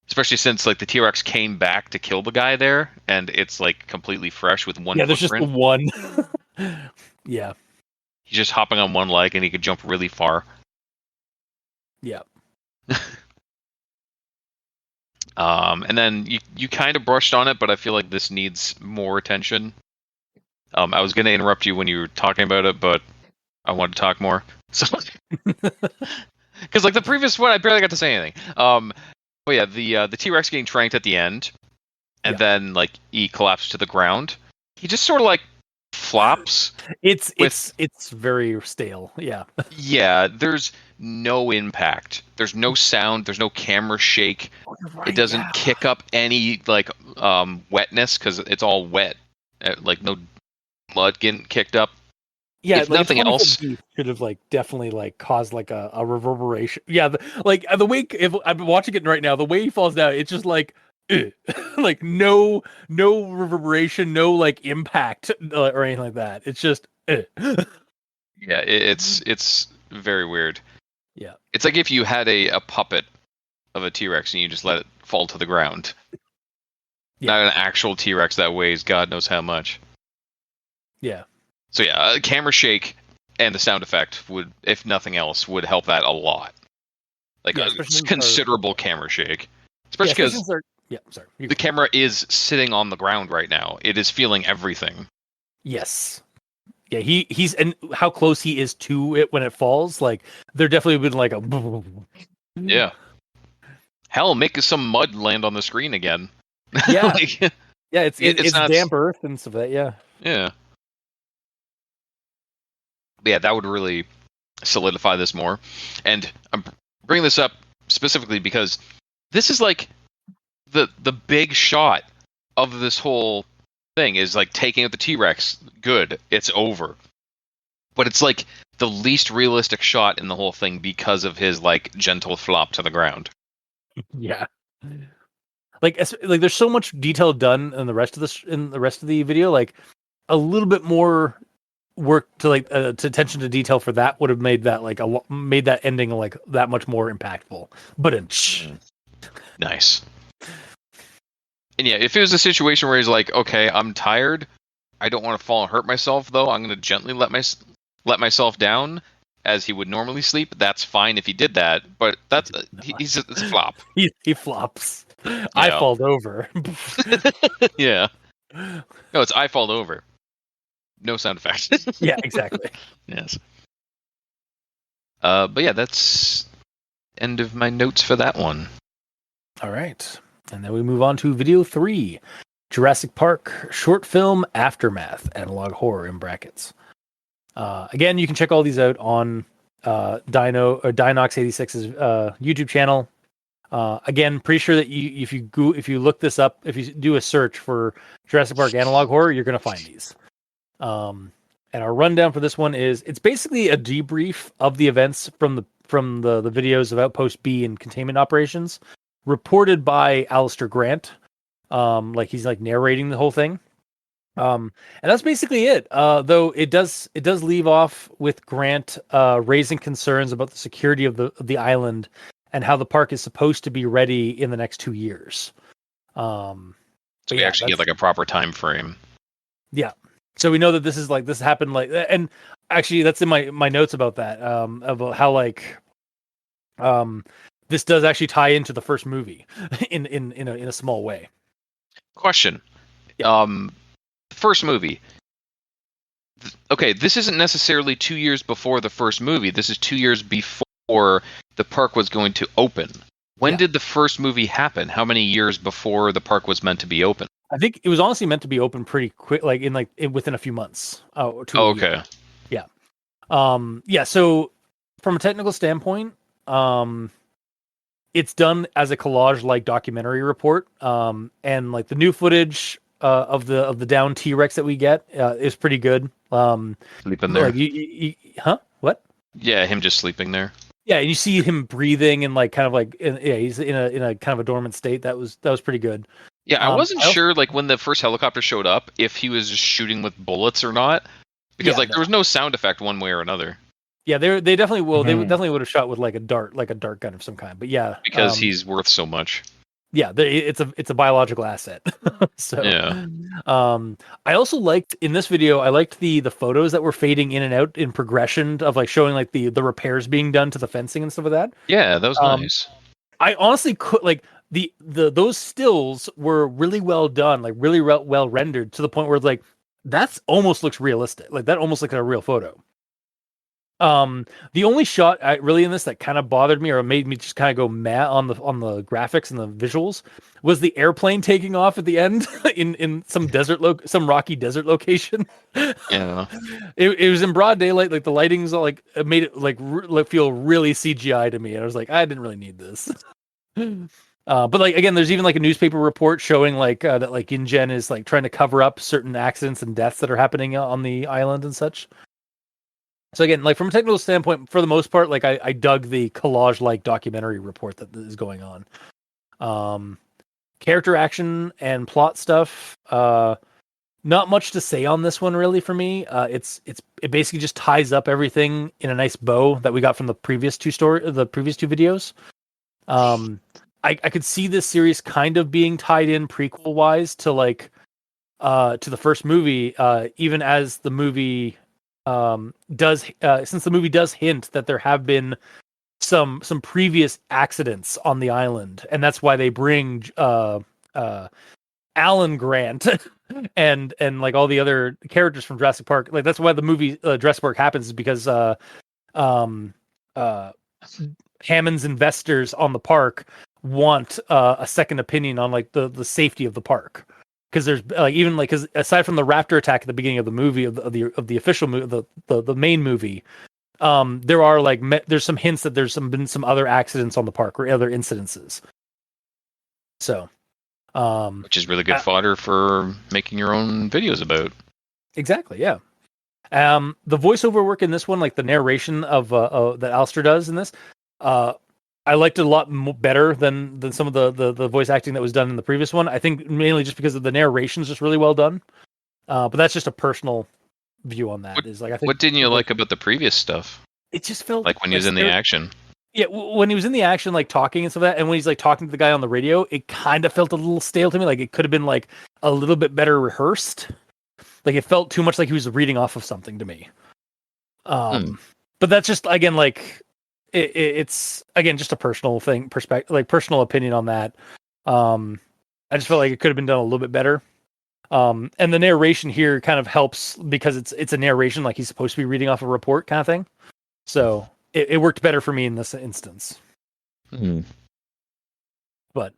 especially since like the T-Rex came back to kill the guy there, and it's like completely fresh with one. Yeah, there's footprint. Just the one. Yeah. He's just hopping on one leg, and he could jump really far. Yeah. And then you kind of brushed on it, but I feel like this needs more attention. I was going to interrupt you when you were talking about it, but I wanted to talk more. So, because like the previous one, I barely got to say anything. But yeah, the T-Rex getting tranked at the end, and then like he collapsed to the ground. He just sort of like flops. It's very stale. Yeah. Yeah, there's no impact. There's no sound. There's no camera shake. Right, it doesn't kick up any like wetness because it's all wet. Like no blood getting kicked up. Yeah, if nothing else should have like definitely like caused like a reverberation. Yeah, the way if I've been watching it right now, the way he falls down, it's just like like no reverberation, no like impact or anything like that. It's just yeah, it's very weird. Yeah, it's like if you had a puppet of a T-Rex and you just let it fall to the ground. Yeah. Not an actual T-Rex that weighs God knows how much. Yeah. So yeah, a camera shake and the sound effect would, if nothing else, would help that a lot. Like a considerable camera shake, especially because the camera is sitting on the ground right now. It is feeling everything. Yes. Yeah, he's and how close he is to it when it falls. Like there definitely been like a. Yeah. Hell, make some mud land on the screen again. Yeah. Yeah, it's not damp earth and stuff like that. Yeah. Yeah. But yeah, that would really solidify this more. And I'm bringing this up specifically because this is like the big shot of this whole thing is like taking out the T-Rex. Good, it's over. But it's like the least realistic shot in the whole thing because of his like gentle flop to the ground. Yeah. Like there's so much detail done in the rest of the video. Like a little bit more work to to attention to detail for that would have made that made that ending like that much more impactful. But Nice. And yeah, if it was a situation where he's like, okay, I'm tired, I don't want to fall and hurt myself though, I'm going to gently let myself down as he would normally sleep. That's fine if he did that, but that's it's a flop. He flops. Yeah. I fall over. Yeah. No, it's I fall over. No sound effects. Yeah, exactly. Yes. But yeah, that's end of my notes for that one. All right. And then we move on to video 3. Jurassic Park short film Aftermath, analog horror in brackets. Again, you can check all these out on DINOX86's YouTube channel. Again, pretty sure that if you look this up, if you do a search for Jurassic Park analog horror, you're going to find these. And our rundown for this one is it's basically a debrief of the events from the videos of Outpost B and containment operations, reported by Alistair Grant. Like he's like narrating the whole thing. And that's basically it. Though it does leave off with Grant raising concerns about the security of the island and how the park is supposed to be ready in the next 2 years. So we actually get like a proper time frame. Yeah. So we know that this happened and actually that's in my notes about that, about how this does actually tie into the first movie in a small way. Question. Yeah. First movie. Okay, this isn't necessarily 2 years before the first movie. This is 2 years before the park was going to open. When did the first movie happen? How many years before the park was meant to be open? I think it was honestly meant to be open pretty quick, within a few months. Okay. Yeah. Yeah. So from a technical standpoint, it's done as a collage-like documentary report. And like the new footage of the down T-Rex that we get is pretty good. Sleeping there. Huh? What? Yeah, him just sleeping there. Yeah, and you see him breathing and he's in a kind of a dormant state. That was pretty good. Yeah, I wasn't sure when the first helicopter showed up if he was just shooting with bullets or not, because there was no sound effect one way or another. Yeah, they definitely will. Mm-hmm. They definitely would have shot with a dart gun of some kind. But yeah, because he's worth so much. Yeah, it's a biological asset. So yeah. I also liked in this video. I liked the photos that were fading in and out in progression of showing the repairs being done to the fencing and stuff like that. Yeah, that was nice. I honestly could those stills were really well done, really well rendered to the point where it's that's almost looks realistic. That almost looks like a real photo. The only shot really in this that kind of bothered me or made me just kind of go mad on the graphics and the visuals was the airplane taking off at the end in some some rocky desert location. Yeah, it was in broad daylight. The lighting's all it made it feel really CGI to me. And I was I didn't really need this. But again, there's even a newspaper report showing that InGen is trying to cover up certain accidents and deaths that are happening on the island and such. So again, from a technical standpoint, for the most part, I dug the collage-like documentary report that is going on. Character action and plot stuff, not much to say on this one really for me. It basically just ties up everything in a nice bow that we got from the previous two videos. I could see this series kind of being tied in prequel-wise to to the first movie, even as the movie since the movie does hint that there have been some previous accidents on the island, and that's why they bring Alan Grant and all the other characters from Jurassic Park. That's why the movie Jurassic Park happens, is because Hammond's investors on the park want a second opinion on the safety of the park. because there's like even like because aside from the raptor attack at the beginning of the movie of the official movie, the main movie, there are like there's some hints that there's been some other accidents on the park or other incidences. So, which is really good fodder for making your own videos about. Exactly, yeah. The voiceover work in this one, like the narration of that Alistair does in this, I liked it a lot better than some of the voice acting that was done in the previous one. I think mainly just because of the narration is just really well done. But that's just a personal view on that. What didn't you like about the previous stuff? It just felt like when he was in the action. Yeah, when he was in the action, like talking and stuff like that, and when he's like talking to the guy on the radio, it kind of felt a little stale to me. Like it could have been like a little bit better rehearsed. Like it felt too much like he was reading off of something to me. But that's just again like it's again just a personal thing, perspective, like personal opinion on that. I just felt like it could have been done a little bit better. And the narration here kind of helps because it's a narration like he's supposed to be reading off a report kind of thing. So it worked better for me in this instance. But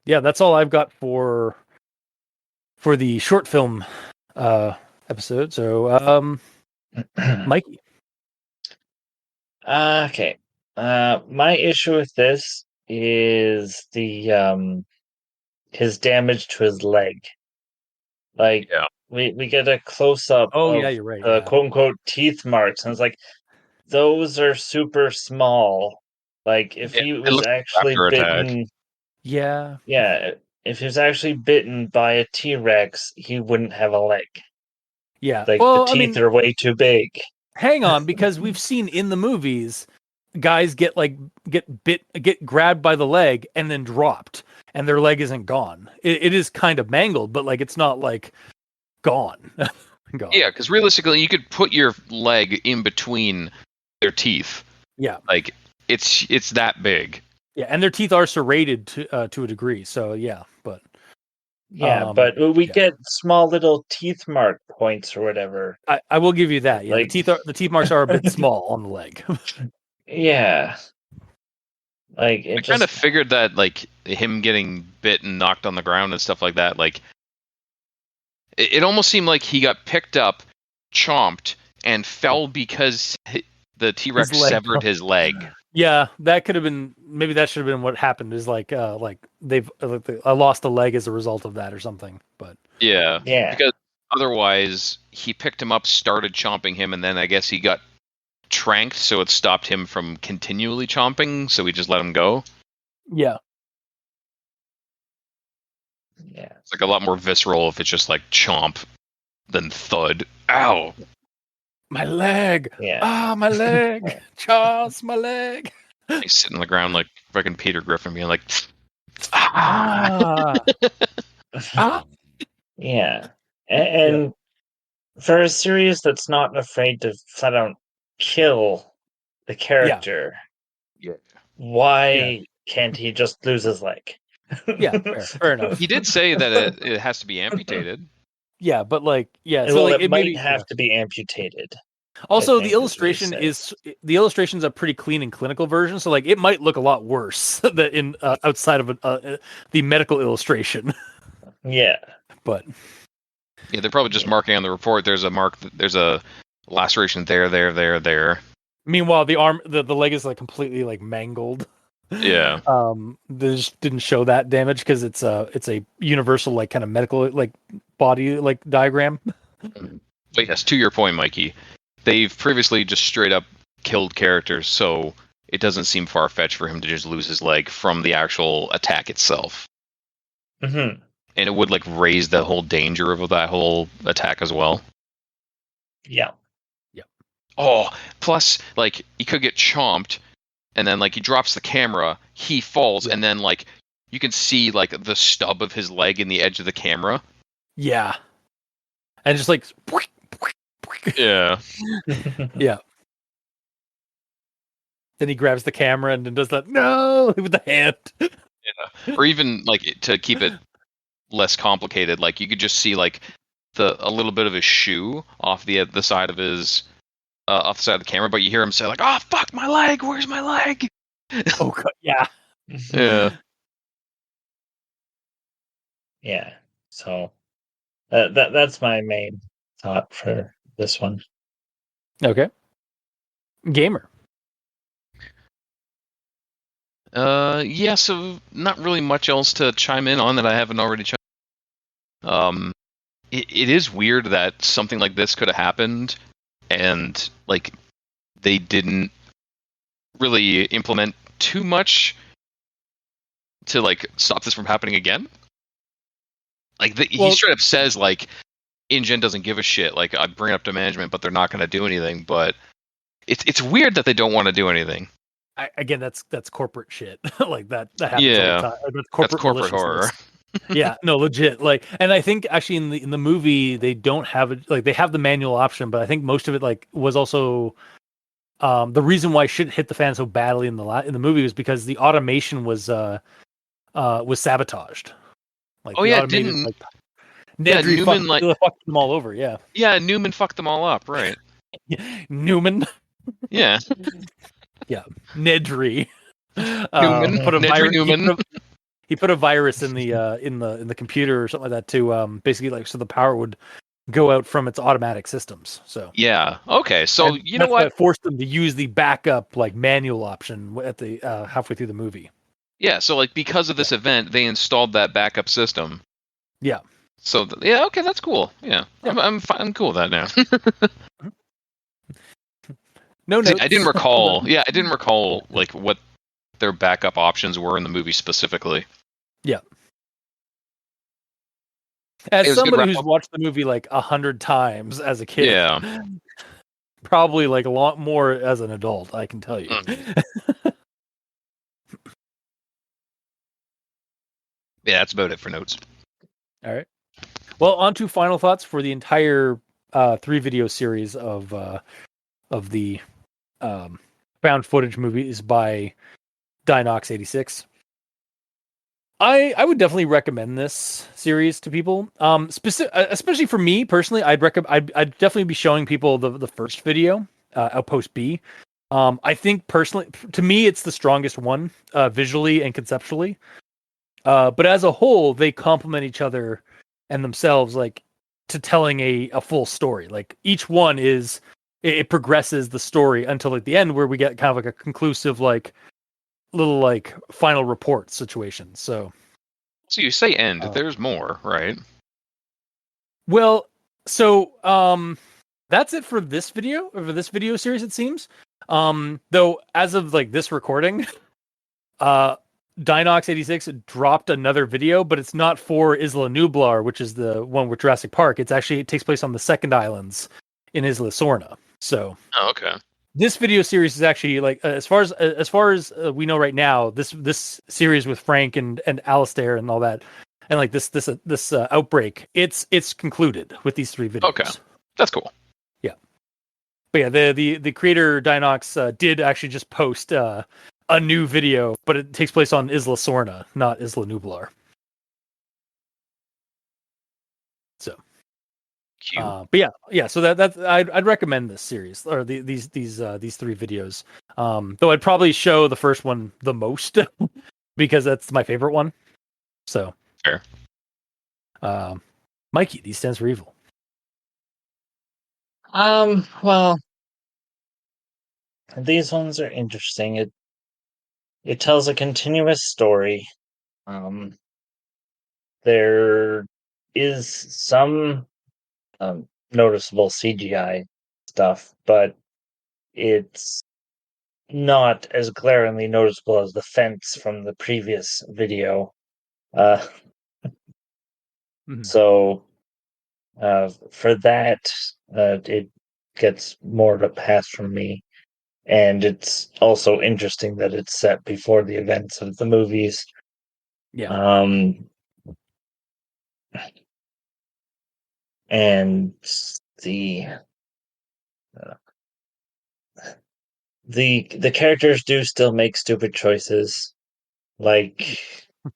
yeah, that's all I've got for the short film episode. So Mikey. Okay. My issue with this is the his damage to his leg. Like we get a close up of you're right. quote unquote teeth marks, and it's like those are super small. Like if he was actually bitten, if he was actually bitten by a T-Rex, he wouldn't have a leg. Yeah, like the teeth are way too big. Hang on, because we've seen in the movies guys get grabbed by the leg and then dropped, and their leg isn't gone. It is kind of mangled, but like it's not like gone. Yeah, because realistically, you could put your leg in between their teeth. Yeah, like it's that big. Yeah, and their teeth are serrated to a degree. So yeah, but but we get small little teeth mark points or whatever. I will give you that. Yeah, like, the teeth marks are a bit small on the leg. Yeah. Like I kind of figured that like him getting bit and knocked on the ground and stuff like that, like it almost seemed like he got picked up, chomped, and fell because the T-Rex severed his leg. Yeah, that could have been. Maybe that should have been what happened. Is like they've I lost a leg as a result of that or something. But yeah, because otherwise he picked him up, started chomping him, and then I guess he got tranked, so it stopped him from continually chomping. So we just let him go. Yeah. Yeah, it's like a lot more visceral if it's just like chomp than thud. Ow. My leg. Yeah. My leg. Charles, my leg. He's sitting on the ground like fucking Peter Griffin being like, Yeah. And for a series that's not afraid to flat out kill the character, why can't he just lose his leg? Yeah, fair enough. He did say that it has to be amputated. Yeah, but like, so like, it might have to be amputated. Also, the illustration's a pretty clean and clinical version, so like it might look a lot worse than outside of the medical illustration. Yeah, but they're probably just marking on the report. There's a laceration there. Meanwhile, the arm, the leg is like completely like mangled. Yeah. They just didn't show that damage because it's a universal like kind of medical like body like diagram. But yes, to your point, Mikey, they've previously just straight up killed characters, so it doesn't seem far-fetched for him to just lose his leg from the actual attack itself. Mm-hmm. And it would like raise the whole danger of that whole attack as well. Yeah. Yeah. Oh, plus like he could get chomped. And then, like, he drops the camera, he falls, and then, like, you can see, like, the stub of his leg in the edge of the camera. Yeah. And just, like... Yeah. Yeah. Then he grabs the camera and does that, no, with the hand. Yeah. Or even, like, to keep it less complicated, like, you could just see, like, a little bit of his shoe off the side of his... off the side of the camera, but you hear him say like, "Oh fuck, my leg! Where's my leg?" Oh god, yeah, yeah, yeah. So that's my main thought for this one. Okay. Gamer. Yeah, so not really much else to chime in on that I haven't already chimed. It is weird that something like this could have happened, and like they didn't really implement too much to like stop this from happening again. Like he straight up says like InGen doesn't give a shit. Like I bring it up to management, but they're not going to do anything. But it's weird that they don't want to do anything. Again, that's corporate shit. Like that happens all Yeah, the time. That's that's corporate maliciousness. horror. Yeah, no, legit. Like, and I think actually in the movie they don't have it. Like they have the manual option, but I think most of it like was also the reason why shit hit the fan so badly in the movie was because the automation was sabotaged. Like Oh the yeah, automated didn't like Newman fucked them all over. Yeah, yeah, Newman fucked them all up, right? Newman. Yeah, Yeah, Nedry. Newman, Put a Nedry virus. Newman. He put a virus in the computer or something like that to basically like so the power would go out from its automatic systems. So Yeah. Okay. So you know that's why what? it forced them to use the backup like manual option at the halfway through the movie. Yeah. So like because of this event, they installed that backup system. Yeah. So yeah. Okay, that's cool. Yeah. Yeah. I'm cool with that now. No notes. I didn't recall. Yeah, I didn't recall like what their backup options were in the movie specifically. Yeah. It As was a good somebody wrap who's up. watched the movie like 100 times as a kid, Yeah. probably like a lot more as an adult, I can tell you. Yeah, that's about it for notes. All right. Well, on to final thoughts for the entire 3-video series of the found footage movies by DINOX86. I would definitely recommend this series to people. Especially for me personally, I'd definitely be showing people the first video, Outpost B. I think personally, to me, it's the strongest one visually and conceptually. But as a whole, they complement each other and themselves, like to telling a full story. Like each one it progresses the story until like the end, where we get kind of like a conclusive like little like final report situation. So you say end. There's more, right? well, so that's it for this video, or for this video series, it seems. Though as of like this recording, Dinox86 dropped another video, but it's not for Isla Nublar, which is the one with Jurassic Park. It takes place on the second islands in Isla Sorna. So okay. This video series is actually like as far as we know right now, this series with Frank and Alistair and all that, and like this outbreak, it's concluded with these 3 videos. Okay, that's cool. Yeah, but yeah, the creator Dinox did actually just post a new video, but it takes place on Isla Sorna, not Isla Nublar. So. But yeah. So that's I'd recommend this series or these 3 videos. Though I'd probably show the first one the most because that's my favorite one. So fair. Mikey, D stands for evil. Well, these ones are interesting. It tells a continuous story. There is some noticeable CGI stuff, but it's not as glaringly noticeable as the fence from the previous video. So for that, it gets more of a pass from me. And it's also interesting that it's set before the events of the movies. Yeah. And the characters do still make stupid choices, like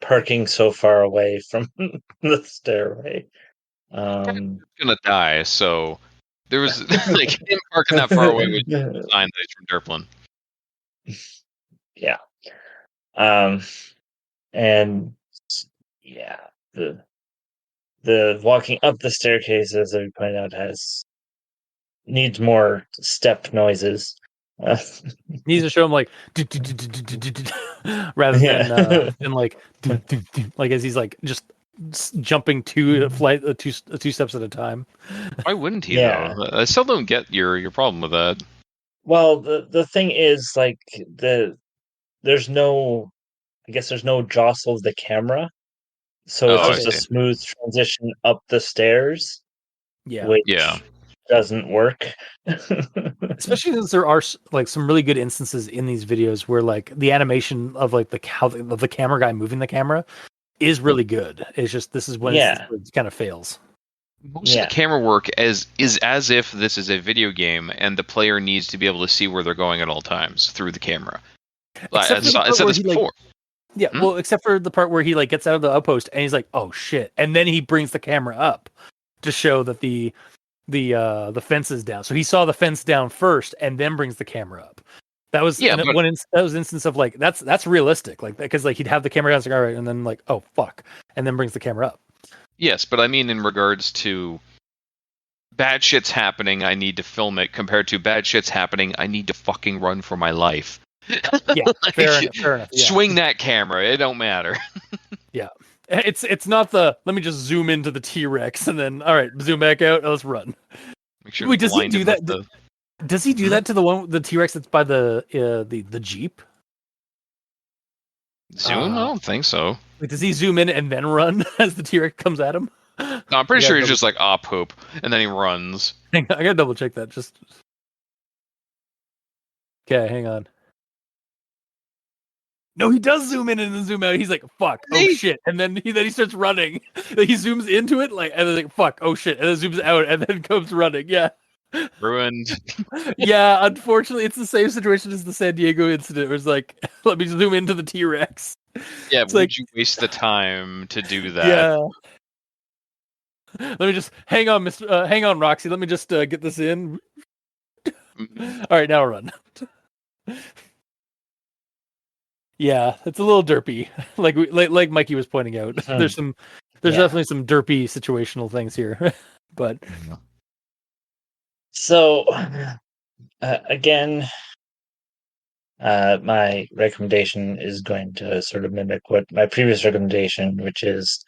parking so far away from the stairway. Gonna die, so there was like him parking that far away was a sign that he's from Derplin. Yeah. And yeah, the walking up the staircase, as I pointed out, needs more step noises. Needs to show him like rather than Yeah. than like like as he's like just jumping two steps at a time. Why wouldn't he Yeah. though? I still don't get your problem with that. Well, the thing is, like, there's no, I guess there's no jostle of the camera, so it's Oh, I just a see. smooth transition up the stairs, Yeah. which Yeah. doesn't work. Especially since there are like some really good instances in these videos where like the animation of like of the camera guy moving the camera is really good. It's just this is when Yeah. it kind of fails. Most of Yeah. the camera work is as if this is a video game and the player needs to be able to see where they're going at all times through the camera. Like, Except for the I part said where this he, like- before. Yeah, Hmm? well, except for the part where he like gets out of the outpost and he's like, "Oh shit!" and then he brings the camera up to show that the fence is down. So he saw the fence down first and then brings the camera up. That was Yeah, but- that was instance of like that's realistic, like because like he'd have the camera down, like, all right, and then like, oh fuck, and then brings the camera up. Yes, but I mean in regards to bad shit's happening, I need to film it, compared to bad shit's happening, I need to fucking run for my life. Yeah, fair enough. Yeah. Swing that camera, it don't matter. It's not the let me just zoom into the T-Rex and then all right, zoom back out, let's run. Make sure Wait, to does he blind do him that? with Does he do that to the T-Rex that's by the Jeep? the zoom? I don't think so. Like, does he zoom in and then run as the T-Rex comes at him? No, I'm pretty I sure gotta he's just like, ah, poop, and then he runs. Hang on, I gotta double check that. Just okay, hang on. No, he does zoom in and then zoom out. He's like, "Fuck, oh Hey. shit!" And then he starts running. He zooms into it, like, and then like, "Fuck, oh shit!" And then zooms out, and then comes running. Yeah, Ruined. yeah. Unfortunately, it's the same situation as the San Diego incident. It was like, "Let me zoom into the T-Rex." Yeah, It's would like- you waste the time to do that? Yeah. Let me just hang on, hang on, Roxy. Let me just get this in. Mhm. All right, now run. Yeah, it's a little derpy. Like Mikey was pointing out. There's Yeah. definitely some derpy situational things here. But So, again, my recommendation is going to sort of mimic what my previous recommendation, which is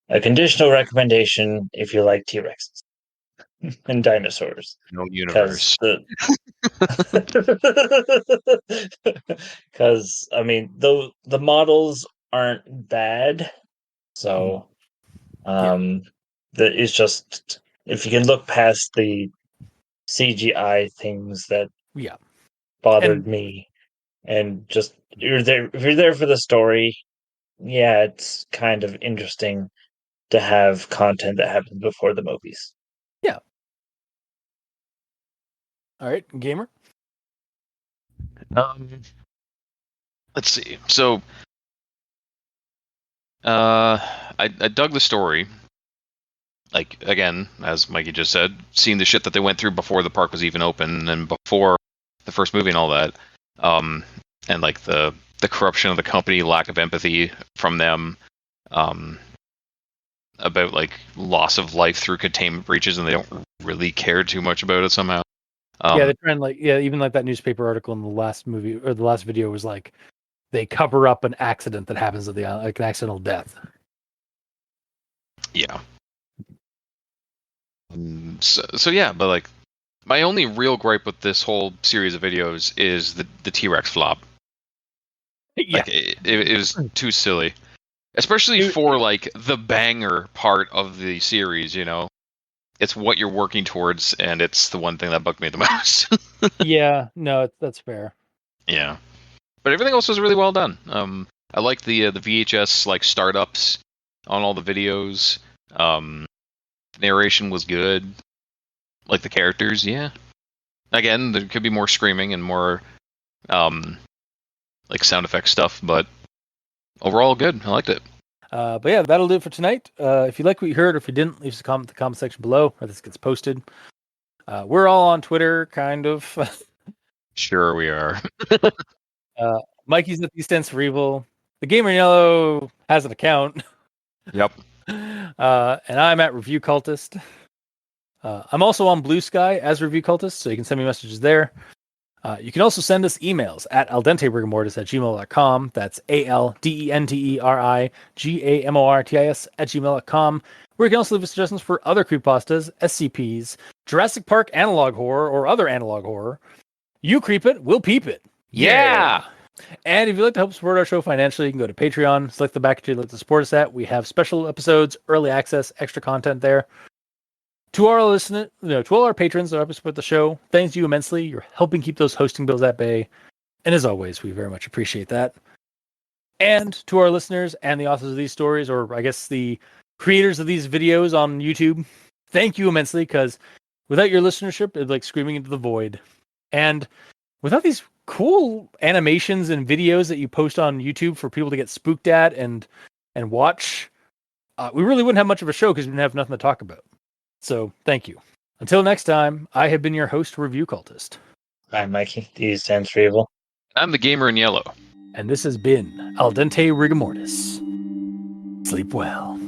a conditional recommendation if you like T-Rexes and dinosaurs. No universe. Because I mean, though the models aren't bad, so it's just if you can look past the CGI things that yeah, bothered me, and just if you're there for the story, yeah, it's kind of interesting to have content that happens before the movies. all right, gamer. Let's see. So, I dug the story. Like, again, as Mikey just said, seeing the shit that they went through before the park was even open and before the first movie and all that. And like the corruption of the company, lack of empathy from them, about like loss of life through containment breaches, and they don't really care too much about it somehow. Yeah, they try and like even like that newspaper article in the last movie or the last video was like they cover up an accident that happens at the like an accidental death. Yeah. So yeah, but like my only real gripe with this whole series of videos is the T-Rex flop. Yeah, Like it was too silly, especially for like the banger part of the series. You know, it's what you're working towards, and it's the one thing that bugged me the most. yeah, no, that's fair. Yeah, but everything else was really well done. I like the VHS like startups on all the videos. Narration was good. Like the characters, yeah. Again, there could be more screaming and more like sound effect stuff, but overall good. I liked it. But yeah, that'll do it for tonight. If you like what you heard, or if you didn't, leave us a comment in the comment section below, or this gets posted. We're all on Twitter, kind of. Sure, we are. Mikey's at the Stands for Evil. The Gamer in Yellow has an account. Yep. And I'm at Review Cultist. I'm also on Blue Sky as Review Cultist, so you can send me messages there. You can also send us emails at aldenterigamortis@gmail.com. That's ALDENTERIGAMORTIS@gmail.com, where you can also leave us suggestions for other creepypastas, SCPs, Jurassic Park analog horror, or other analog horror. You creep it, we'll peep it. Yeah. And if you'd like to help support our show financially, you can go to Patreon, select the package you'd like to support us at. We have special episodes, early access, extra content there. To our listeners, to all our patrons that help support the show, thanks you immensely. You're helping keep those hosting bills at bay. And as always, we very much appreciate that. And to our listeners and the authors of these stories, or I guess the creators of these videos on YouTube, thank you immensely, because without your listenership, it's like screaming into the void. And without these cool animations and videos that you post on YouTube for people to get spooked at and watch, we really wouldn't have much of a show because we didn't have nothing to talk about. So, thank you. Until next time, I have been your host, Review Cultist. I'm Mikey. D stands for evil. I'm the gamer in yellow. And this has been Al Dente Rigamortis. Sleep well.